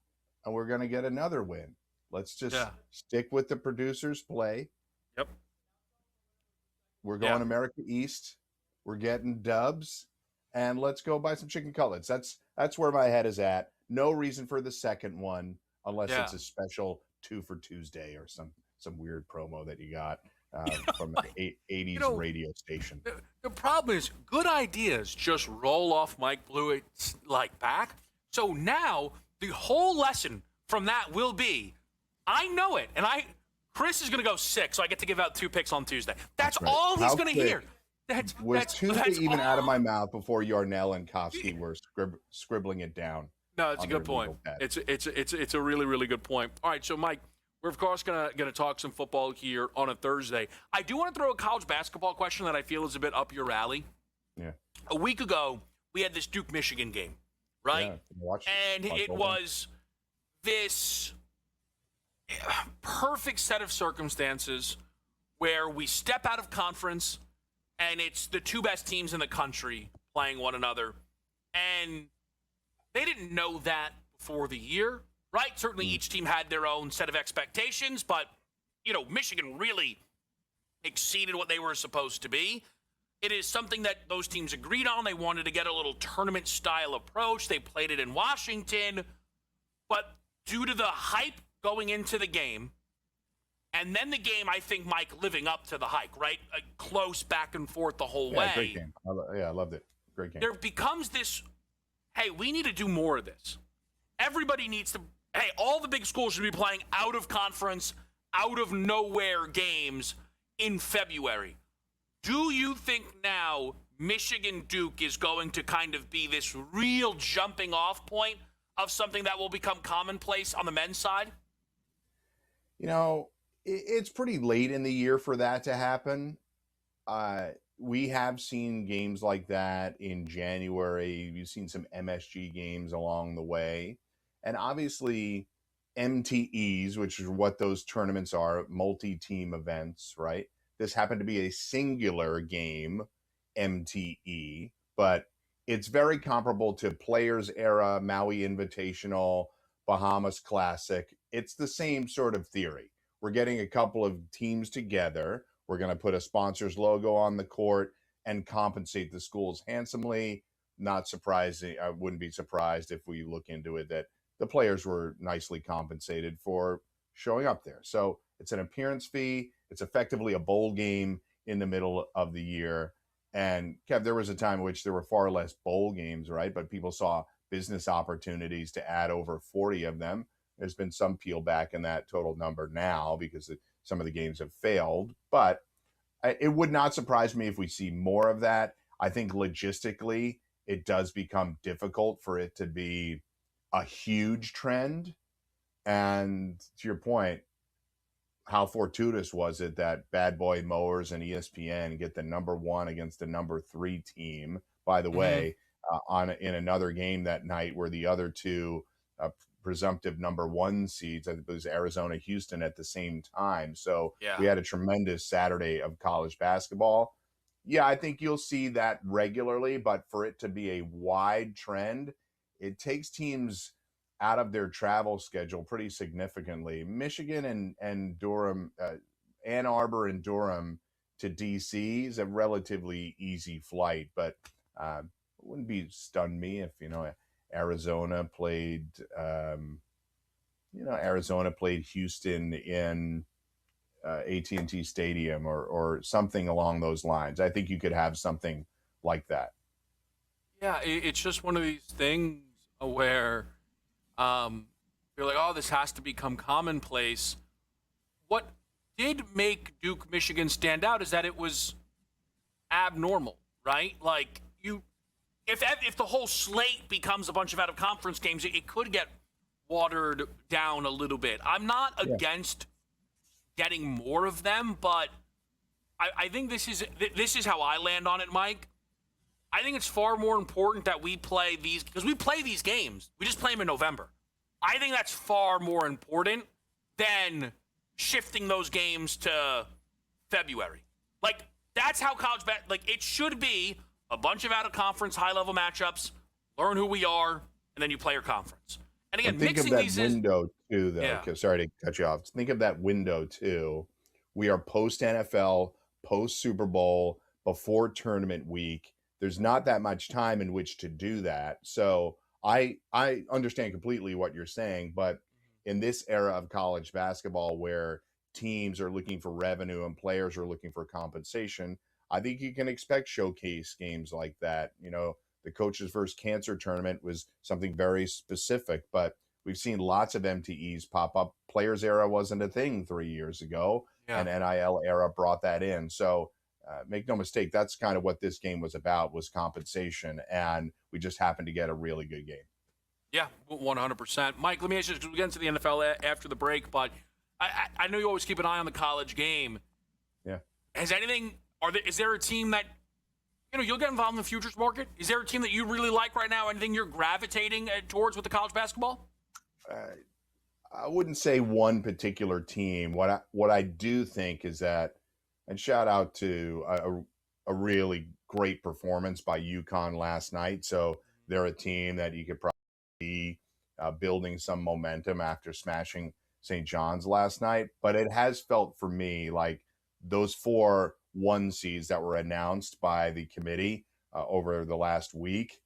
Speaker 13: and we're going to get another win. Let's just stick with the producer's play.
Speaker 6: Yep.
Speaker 13: We're going America East. We're getting dubs, and let's go buy some chicken cutlets. That's where my head is at. No reason for the second one unless it's a special 2 for Tuesday or some weird promo that you got from an 80s radio station.
Speaker 6: The problem is good ideas just roll off Mike Blewett's back. So now the whole lesson from that will be, I know it, and Chris is going to go 6, so I get to give out 2 picks on Tuesday. That's all he's going to hear.
Speaker 13: was Tuesday even out of my
Speaker 6: awful.
Speaker 13: mouth before Yarnell and Koski were scribbling it down.
Speaker 6: No, it's a
Speaker 13: on
Speaker 6: good
Speaker 13: their
Speaker 6: point.
Speaker 13: legal pad.
Speaker 6: It's a really, really good point. All right, so Mike, we're of course gonna talk some football here on a Thursday. I do want to throw a college basketball question that I feel is a bit up your alley.
Speaker 13: Yeah.
Speaker 6: A week ago, we had this Duke-Michigan game, right?
Speaker 13: Yeah,
Speaker 6: and it was this perfect set of circumstances where we step out of conference and it's the two best teams in the country playing one another. And they didn't know that before the year, right? Certainly each team had their own set of expectations, but, Michigan really exceeded what they were supposed to be. It is something that those teams agreed on. They wanted to get a little tournament-style approach. They played it in Washington. But due to the hype going into the game, and then the game, I think, Mike, living up to the hype, right? Close back and forth the whole way.
Speaker 13: Great game. I loved it. Great game.
Speaker 6: There becomes this, hey, we need to do more of this. Everybody needs to, hey, all the big schools should be playing out of conference, out of nowhere games in February. Do you think now Michigan-Duke is going to kind of be this real jumping off point of something that will become commonplace on the men's side?
Speaker 13: It's pretty late in the year for that to happen. We have seen games like that in January. You've seen some MSG games along the way. And obviously, MTEs, which is what those tournaments are, multi-team events, right? This happened to be a singular game, MTE, but it's very comparable to Players Era, Maui Invitational, Bahamas Classic. It's the same sort of theory. We're getting a couple of teams together. We're going to put a sponsor's logo on the court and compensate the schools handsomely. Not surprising. I wouldn't be surprised if we look into it that the players were nicely compensated for showing up there. So it's an appearance fee. It's effectively a bowl game in the middle of the year. And Kev, there was a time in which there were far less bowl games, right? But people saw business opportunities to add over 40 of them. There's been some peel back in that total number now because some of the games have failed. But it would not surprise me if we see more of that. I think logistically, it does become difficult for it to be a huge trend. And to your point, how fortuitous was it that Bad Boy Mowers and ESPN get the number 1 against the number 3 team, by the way, in another game that night where the other two presumptive number 1 seeds, I think it was Arizona, Houston at the same time. So we had a tremendous Saturday of college basketball. Yeah, I think you'll see that regularly, but for it to be a wide trend, it takes teams out of their travel schedule pretty significantly. Michigan and Durham, Ann Arbor and Durham to DC is a relatively easy flight, but it wouldn't be stun me if, Arizona played Houston in AT&T Stadium or something along those lines. I think you could have something like that.
Speaker 6: Yeah, it's just one of these things where you're like, oh, this has to become commonplace. What did make Duke Michigan stand out is that it was abnormal, right? Like if the whole slate becomes a bunch of out-of-conference games, it could get watered down a little bit. I'm not against getting more of them, but I think this is how I land on it, Mike. I think it's far more important that we play these, because we play these games. We just play them in November. I think that's far more important than shifting those games to February. Like, that's how college it should be a bunch of out-of-conference, high-level matchups, learn who we are, and then you play your conference. And again,
Speaker 13: think
Speaker 6: mixing
Speaker 13: of that
Speaker 6: these
Speaker 13: window too, though.
Speaker 6: Yeah.
Speaker 13: Okay, sorry to cut you off. Think of that window too. We are post-NFL, post-Super Bowl, before tournament week. There's not that much time in which to do that. So I understand completely what you're saying, but in this era of college basketball where teams are looking for revenue and players are looking for compensation, I think you can expect showcase games like that. The Coaches vs. Cancer tournament was something very specific, but we've seen lots of MTEs pop up. Players Era wasn't a thing 3 years ago, and NIL Era brought that in. So make no mistake, that's kind of what this game was about, was compensation, and we just happened to get a really good game.
Speaker 6: Yeah, 100%. Mike, let me ask you, we'll get into the NFL after the break, but I know you always keep an eye on the college game.
Speaker 13: Yeah.
Speaker 6: Is there a team that, you'll get involved in the futures market? Is there a team that you really like right now? Anything you're gravitating towards with the college basketball?
Speaker 13: I wouldn't say one particular team. What I do think is that, and shout out to a really great performance by UConn last night. So they're a team that you could probably be building some momentum after smashing St. John's last night. But it has felt for me like those 4 1 seeds that were announced by the committee over the last week,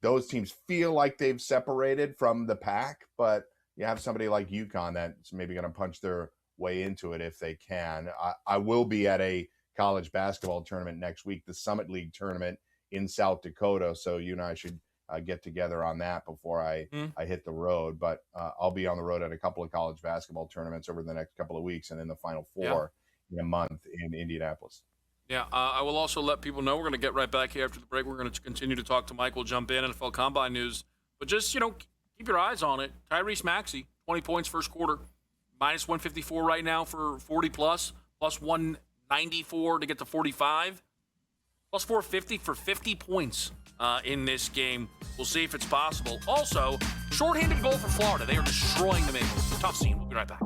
Speaker 13: those teams feel like they've separated from the pack, but you have somebody like UConn that's maybe going to punch their way into it if they can. I will be at a college basketball tournament next week, the Summit League tournament in South Dakota. So you and I should get together on that before I hit the road. But I'll be on the road at a couple of college basketball tournaments over the next couple of weeks, and then the Final Four in a month in Indianapolis.
Speaker 6: Yeah, I will also let people know we're going to get right back here after the break. We're going to continue to talk to Mike. We'll jump in NFL Combine news. But just, keep your eyes on it. Tyrese Maxey, 20 points first quarter. Minus 154 right now for 40+. Plus 194 to get to 45. Plus 450 for 50 points in this game. We'll see if it's possible. Also, shorthanded goal for Florida. They are destroying the Maples. Tough scene. We'll be right back.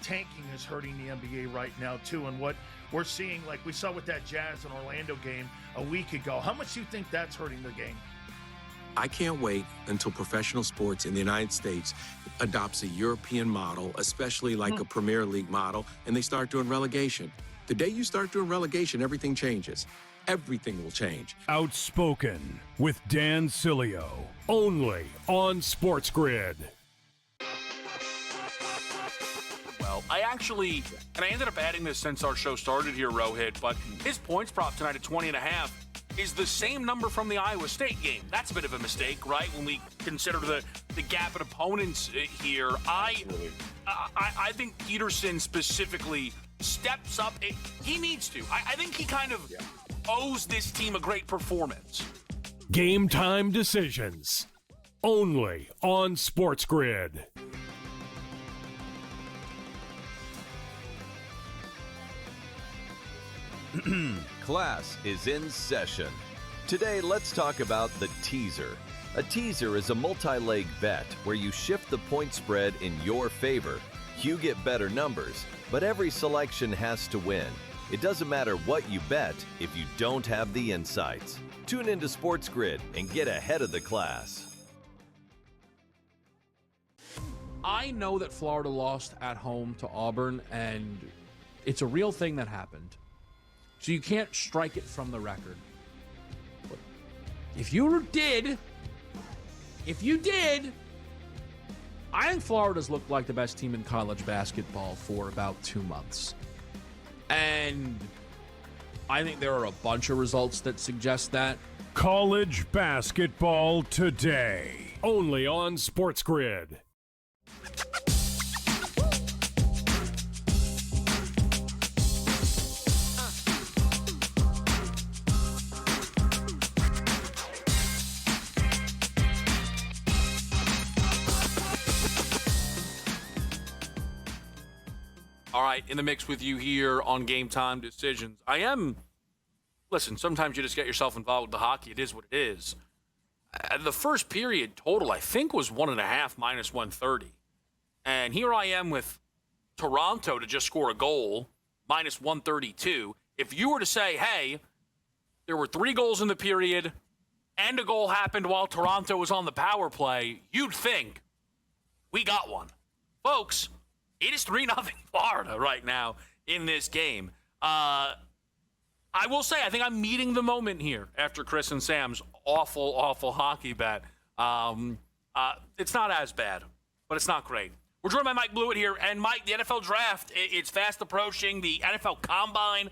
Speaker 8: Tanking is hurting the NBA right now too, and what we're seeing, like we saw with that Jazz and Orlando game a week ago, how much do you think that's hurting the game?
Speaker 9: I can't wait until professional sports in the United States adopts a European model, especially like a Premier League model, and they start doing relegation. The day you start doing relegation, everything changes. Everything will change.
Speaker 2: Outspoken with Dan Cilio, only on SportsGrid.
Speaker 6: I ended up adding this since our show started here, Rohit, but his points prop tonight at 20.5 is the same number from the Iowa State game. That's a bit of a mistake, right? When we consider the gap in opponents here. I think Peterson specifically steps up. He needs to. I think he kind of owes this team a great performance.
Speaker 2: Game time decisions. Only on SportsGrid.
Speaker 3: Class is in session. Today, let's talk about the teaser. A teaser is a multi-leg bet where you shift the point spread in your favor. You get better numbers, but every selection has to win. It doesn't matter what you bet if you don't have the insights. Tune into SportsGrid and get ahead of the class.
Speaker 10: I know that Florida lost at home to Auburn, and it's a real thing that happened. So you can't strike it from the record. But if you did, I think Florida's looked like the best team in college basketball for about 2 months. And I think there are a bunch of results that suggest that.
Speaker 2: College basketball today, only on SportsGrid.
Speaker 6: All right, in the mix with you here on Game Time Decisions. Listen, sometimes you just get yourself involved with the hockey. It is what it is. The first period total, I think, was 1.5 minus 130. And here I am with Toronto to just score a goal, minus 132. If you were to say, hey, there were 3 goals in the period and a goal happened while Toronto was on the power play, you'd think we got one. Folks, it is 3-0 Florida right now in this game. I will say, I think I'm meeting the moment here after Chris and Sam's awful hockey bet. I It's not as bad, but it's not great. We're joined by Mike Blewett here. And, Mike, the NFL Draft, it's fast approaching. The NFL Combine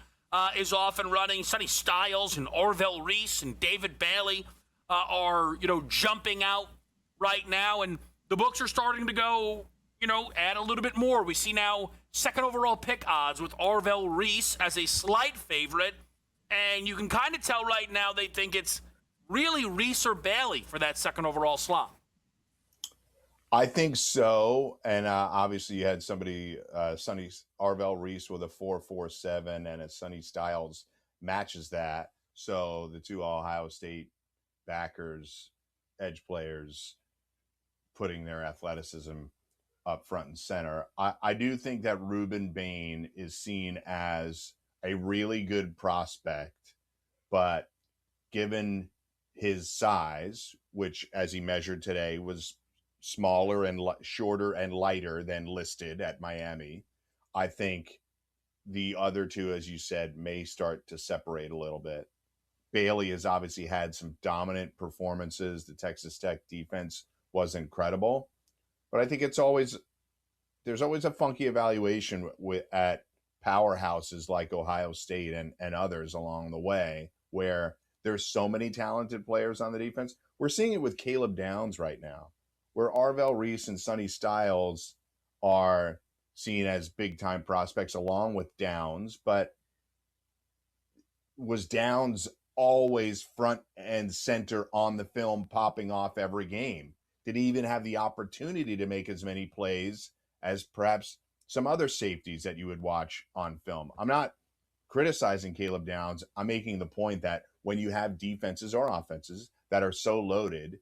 Speaker 6: is off and running. Sonny Styles and Orville Reese and David Bailey are, jumping out right now. And the books are starting to go, add a little bit more. We see now second overall pick odds with Orville Reese as a slight favorite. And you can kind of tell right now they think it's really Reese or Bailey for that second overall slot.
Speaker 13: I think so. And obviously you had somebody, Sonny Arvell Reese with a 4.47 and a Sonny Styles matches that. So the two Ohio State backers, edge players, putting their athleticism up front and center. I do think that Reuben Bain is seen as a really good prospect, but given his size, which as he measured today was smaller and shorter and lighter than listed at Miami, I think the other two, as you said, may start to separate a little bit. Bailey has obviously had some dominant performances. The Texas Tech defense was incredible, but I think there's always a funky evaluation at powerhouses like Ohio State and others along the way, where there's so many talented players on the defense. We're seeing it with Caleb Downs right now, where Arvell Reese and Sonny Styles are seen as big-time prospects along with Downs, but was Downs always front and center on the film, popping off every game? Did he even have the opportunity to make as many plays as perhaps some other safeties that you would watch on film? I'm not criticizing Caleb Downs. I'm making the point that when you have defenses or offenses that are so loaded,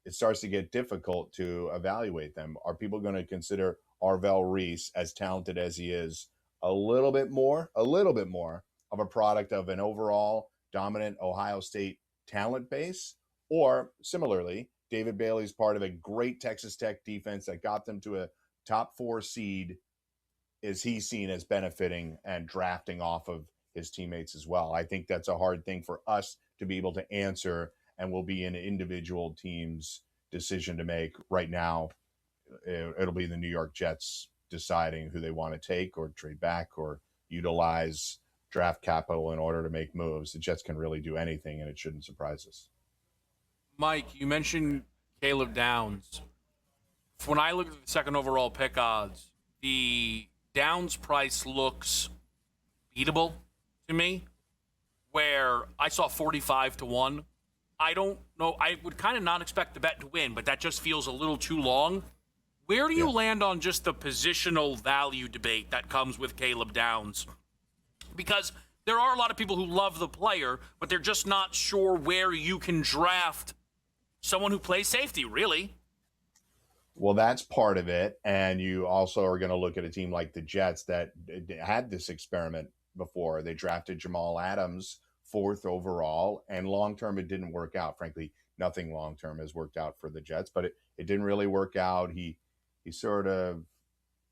Speaker 13: it starts to get difficult to evaluate them. Are people going to consider Arvell Reese, as talented as he is, a little bit more of a product of an overall dominant Ohio State talent base? Or similarly, David Bailey's part of a great Texas Tech defense that got them to a top 4 seed. Is he seen as benefiting and drafting off of his teammates as well? I think that's a hard thing for us to be able to answer, and will be an individual team's decision to make. Right now, it'll be the New York Jets deciding who they want to take or trade back or utilize draft capital in order to make moves. The Jets can really do anything, and it shouldn't surprise us.
Speaker 6: Mike, you mentioned Caleb Downs. When I look at the second overall pick odds, the Downs price looks beatable to me, where I saw 45-1. I don't know. I would kind of not expect the bet to win, but that just feels a little too long. Where do you land on just the positional value debate that comes with Caleb Downs? Because there are a lot of people who love the player, but they're just not sure where you can draft someone who plays safety, really.
Speaker 13: Well, that's part of it. And you also are going to look at a team like the Jets that had this experiment before. They drafted Jamal Adams 4th overall, and long-term it didn't work out. Frankly, nothing long-term has worked out for the Jets, but it didn't really work out. He sort of,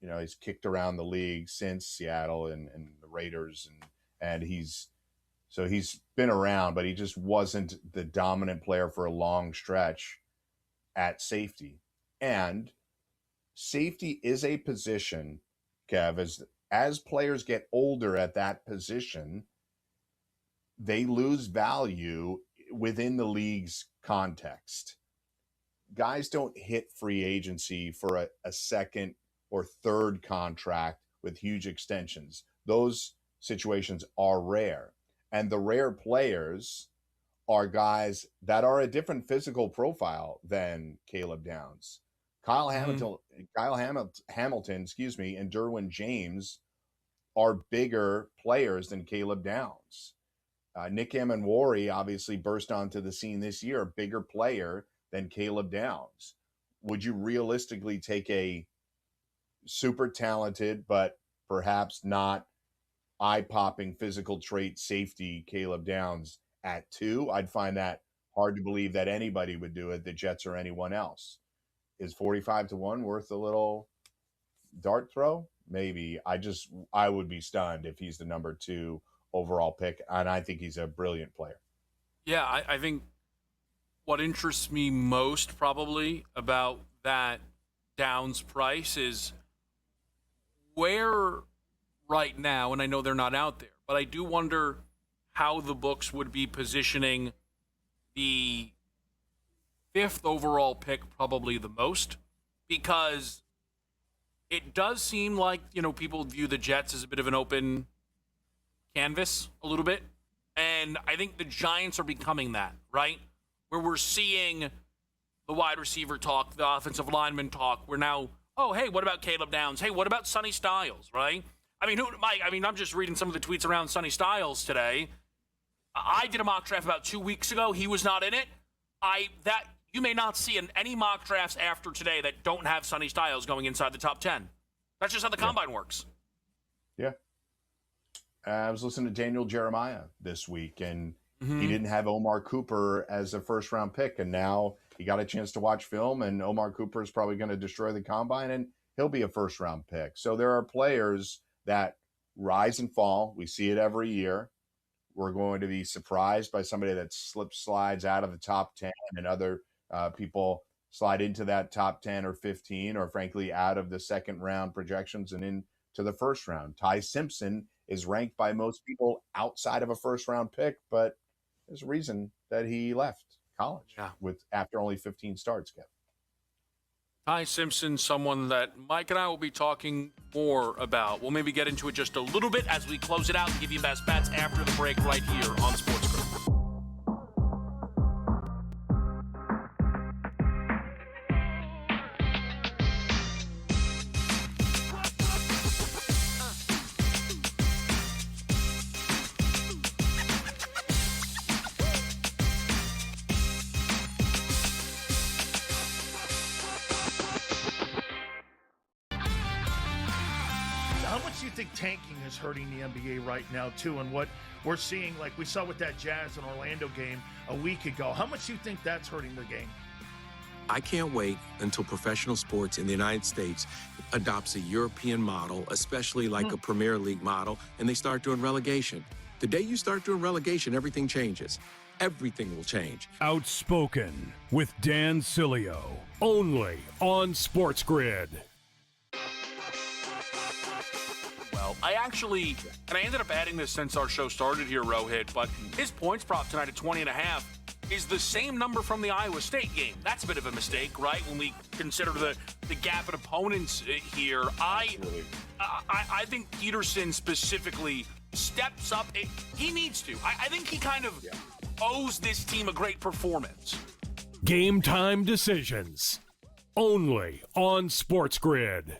Speaker 13: he's kicked around the league since Seattle and the Raiders, and he's been around, but he just wasn't the dominant player for a long stretch at safety. And safety is a position, Kev, as players get older at that position, they lose value within the league's context. Guys don't hit free agency for a second or third contract with huge extensions. Those situations are rare. And the rare players are guys that are a different physical profile than Caleb Downs. Kyle Hamilton, and Derwin James are bigger players than Caleb Downs. Nick Amenwari obviously burst onto the scene this year, a bigger player than Caleb Downs. Would you realistically take a super talented, but perhaps not eye-popping physical trait safety Caleb Downs at 2? I'd find that hard to believe that anybody would do it, the Jets or anyone else. Is 45-1 worth a little dart throw? Maybe. I would be stunned if he's the number 2 overall pick, and I think he's a brilliant player.
Speaker 6: Yeah, I think what interests me most probably about that Downs price is where right now, and I know they're not out there, but I do wonder how the books would be positioning the 5th overall pick probably the most, because it does seem like, people view the Jets as a bit of an open canvas a little bit. And I think the Giants are becoming that, right? Where we're seeing the wide receiver talk, the offensive lineman talk. We're now, oh, hey, what about Caleb Downs? Hey, what about Sonny Styles, right? I'm just reading some of the tweets around Sonny Styles today. I did a mock draft about 2 weeks ago. He was not in it. You may not see any mock drafts after today that don't have Sonny Styles going inside the top 10. That's just how the combine works.
Speaker 13: Yeah. I was listening to Daniel Jeremiah this week, and he didn't have Omar Cooper as a first-round pick, and now he got a chance to watch film, and Omar Cooper is probably going to destroy the combine, and he'll be a first-round pick. So there are players that rise and fall. We see it every year. We're going to be surprised by somebody that slides out of the top 10, and other people slide into that top 10 or 15, or frankly out of the second round projections and into the first round. Ty Simpson is ranked by most people outside of a first round pick, but there's a reason that he left college after only 15 starts, Kevin.
Speaker 6: Ty Simpson, someone that Mike and I will be talking more about. We'll maybe get into it just a little bit as we close it out and give you best bets after the break right here on SportsGrid.
Speaker 8: Tanking is hurting the NBA right now too, and what we're seeing, like we saw with that Jazz and Orlando game a week ago, how much do you think that's hurting the game?
Speaker 9: I can't wait until professional sports in the United States adopts a European model, especially like a Premier League model, and they start doing relegation. The day you start doing relegation, everything changes. Everything will change.
Speaker 2: Outspoken with Dan Cilio, only on SportsGrid.
Speaker 6: I ended up adding this since our show started here, Rohit, but his points prop tonight at 20.5 is the same number from the Iowa State game. That's a bit of a mistake, right? When we consider the gap in opponents here. I think Peterson specifically steps up. He needs to. I think he kind of owes this team a great performance.
Speaker 2: Game time decisions. Only on SportsGrid.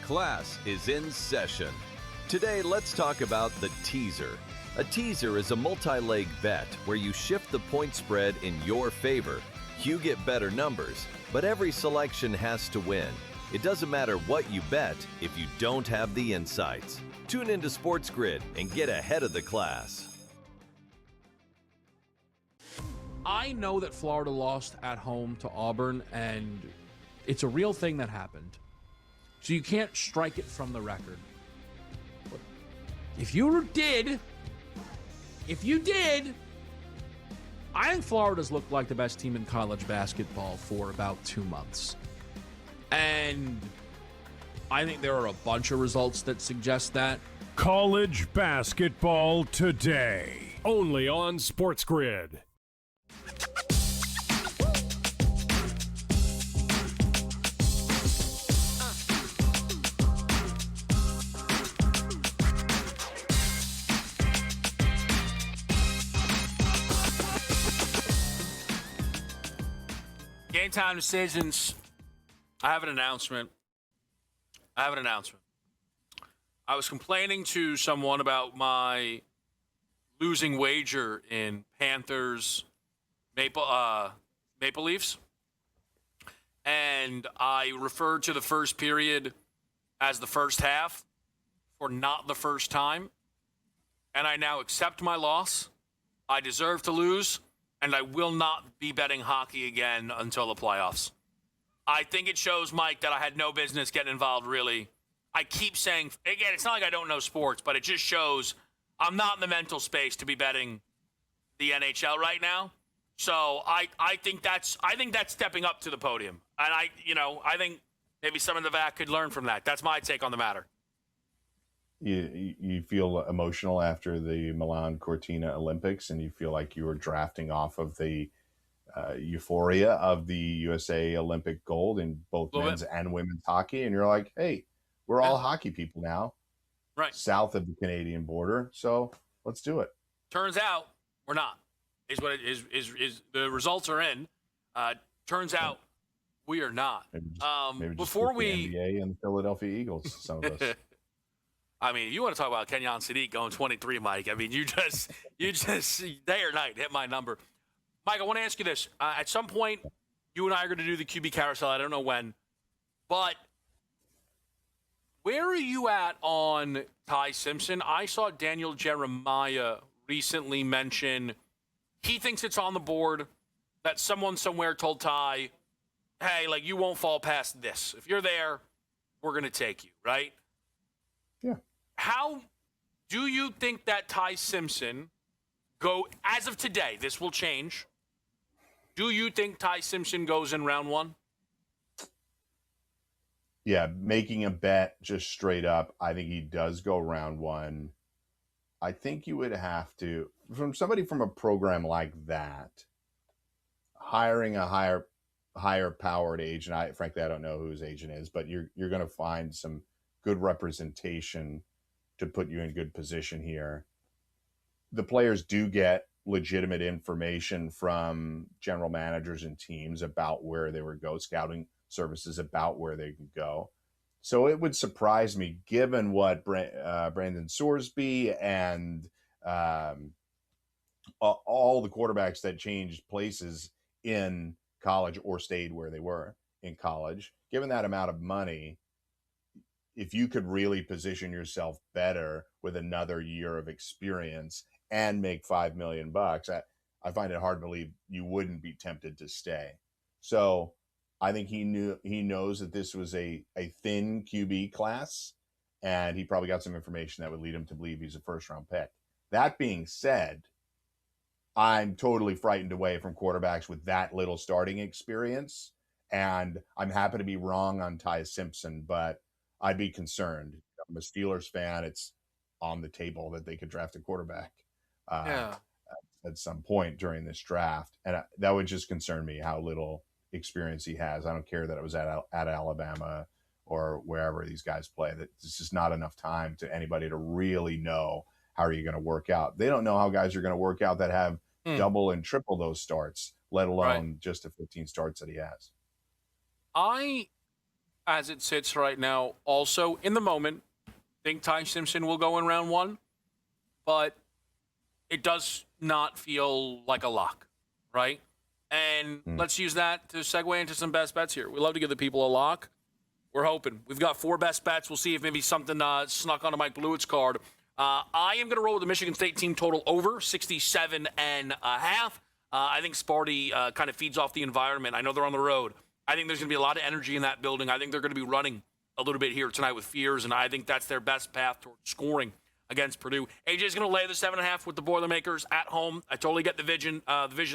Speaker 3: Class is in session. Today, let's talk about the teaser. A teaser is a multi-leg bet where you shift the point spread in your favor. You get better numbers, but every selection has to win. It doesn't matter what you bet if you don't have the insights. Tune into SportsGrid and get ahead of the class.
Speaker 10: I know that Florida lost at home to Auburn, and it's a real thing that happened. So you can't strike it from the record. But if you did, I think Florida's looked like the best team in college basketball for about 2 months. And I think there are a bunch of results that suggest that.
Speaker 2: College basketball today, only on SportsGrid.
Speaker 6: Game time decisions. I have an announcement. I was complaining to someone about my losing wager in Panthers Maple Leafs. And I referred to the first period as the first half for not the first time. And I now accept my loss. I deserve to lose. And I will not be betting hockey again until the playoffs. I think it shows, Mike, that I had no business getting involved, really.
Speaker 7: I keep saying, again, it's not like I don't know sports, but it just shows I'm not in the mental space to be betting the NHL right now. So I think that's stepping up to the podium. And I think maybe some of the VAC could learn from that. That's my take on the matter.
Speaker 13: You feel emotional after the Milan Cortina Olympics, and you feel like you were drafting off of the euphoria of the USA Olympic gold in both men's and women's hockey, and you're like, hey, we're all hockey people now,
Speaker 7: right,
Speaker 13: south of the Canadian border, so let's do it.
Speaker 7: Turns out we're not. Is what it is the results are in. Turns out we are not.
Speaker 13: Maybe
Speaker 7: before
Speaker 13: just
Speaker 7: we
Speaker 13: the NBA and the Philadelphia Eagles, some of us.
Speaker 7: I mean, you want to talk about Kenyon Sadiq going 23, Mike. I mean, you just day or night hit my number. Mike, I want to ask you this. At some point, you and I are going to do the QB carousel. I don't know when. But where are you at on Ty Simpson? I saw Daniel Jeremiah recently mention he thinks it's on the board, that someone somewhere told Ty, hey, like, you won't fall past this. If you're there, we're going to take you, right?
Speaker 13: Yeah.
Speaker 7: How do you think that Ty Simpson as of today, this will change. Do you think Ty Simpson goes in round 1?
Speaker 13: Yeah, making a bet just straight up, I think he does go round 1. I think you would have to, from somebody from a program like that, hiring a higher powered agent. Frankly, I don't know who his agent is, but you're going to find some good representation to put you in good position here. The players do get legitimate information from general managers and teams about where they would go, scouting services about where they could go. So it would surprise me, given what Brandon Sorsby and all the quarterbacks that changed places in college or stayed where they were in college, given that amount of money, if you could really position yourself better with another year of experience and make $5 million, I find it hard to believe you wouldn't be tempted to stay. So I think he knows that this was a thin QB class, and he probably got some information that would lead him to believe he's a first-round pick. That being said, I'm totally frightened away from quarterbacks with that little starting experience, and I'm happy to be wrong on Ty Simpson, but I'd be concerned. I'm a Steelers fan. It's on the table that they could draft a quarterback at some point during this draft, and that would just concern me how little experience he has. I don't care that it was at Alabama or wherever these guys play. That it's just not enough time to anybody to really know how are you going to work out. They don't know how guys are going to work out that have double and triple those starts, let alone just the 15 starts that he has.
Speaker 7: I, as it sits right now, also in the moment, think Ty Simpson will go in round 1, but it does not feel like a lock, right? And let's use that to segue into some best bets here. We love to give the people a lock. We're hoping. We've got 4 best bets. We'll see if maybe something snuck onto Mike Blewett's card. I am going to roll with the Michigan State team total over 67.5. I think Sparty kind of feeds off the environment. I know they're on the road. I think there's going to be a lot of energy in that building. I think they're going to be running a little bit here tonight with Fears, and I think that's their best path towards scoring against Purdue. AJ's going to lay the 7.5 with the Boilermakers at home. I totally get the vision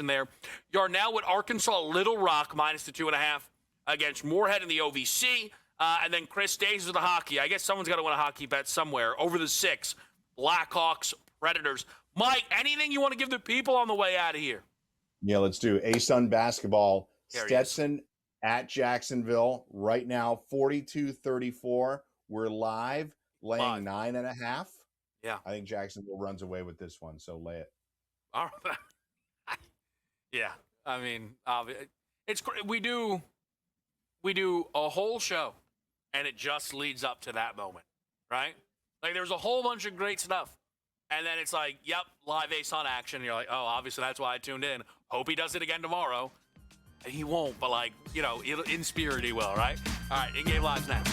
Speaker 7: there. You are now with Arkansas Little Rock minus the 2.5 against Moorhead in the OVC. And then Chris stays with the hockey. I guess someone's got to win a hockey bet somewhere. Over the 6, Blackhawks, Predators. Mike, anything you want to give the people on the way out of here?
Speaker 13: Yeah, let's do ASUN basketball. Stetson at Jacksonville right now, 42-34. We're live, laying 9.5.
Speaker 7: Yeah.
Speaker 13: I think Jacksonville runs away with this one, so lay it.
Speaker 7: All right. Yeah. I mean, it's we do a whole show, and it just leads up to that moment, right? Like, there's a whole bunch of great stuff, and then it's like, yep, live Ace on action. And you're like, oh, obviously that's why I tuned in. Hope he does it again tomorrow. He won't, but, like, in spirit he will, right? All right, in-game live's next.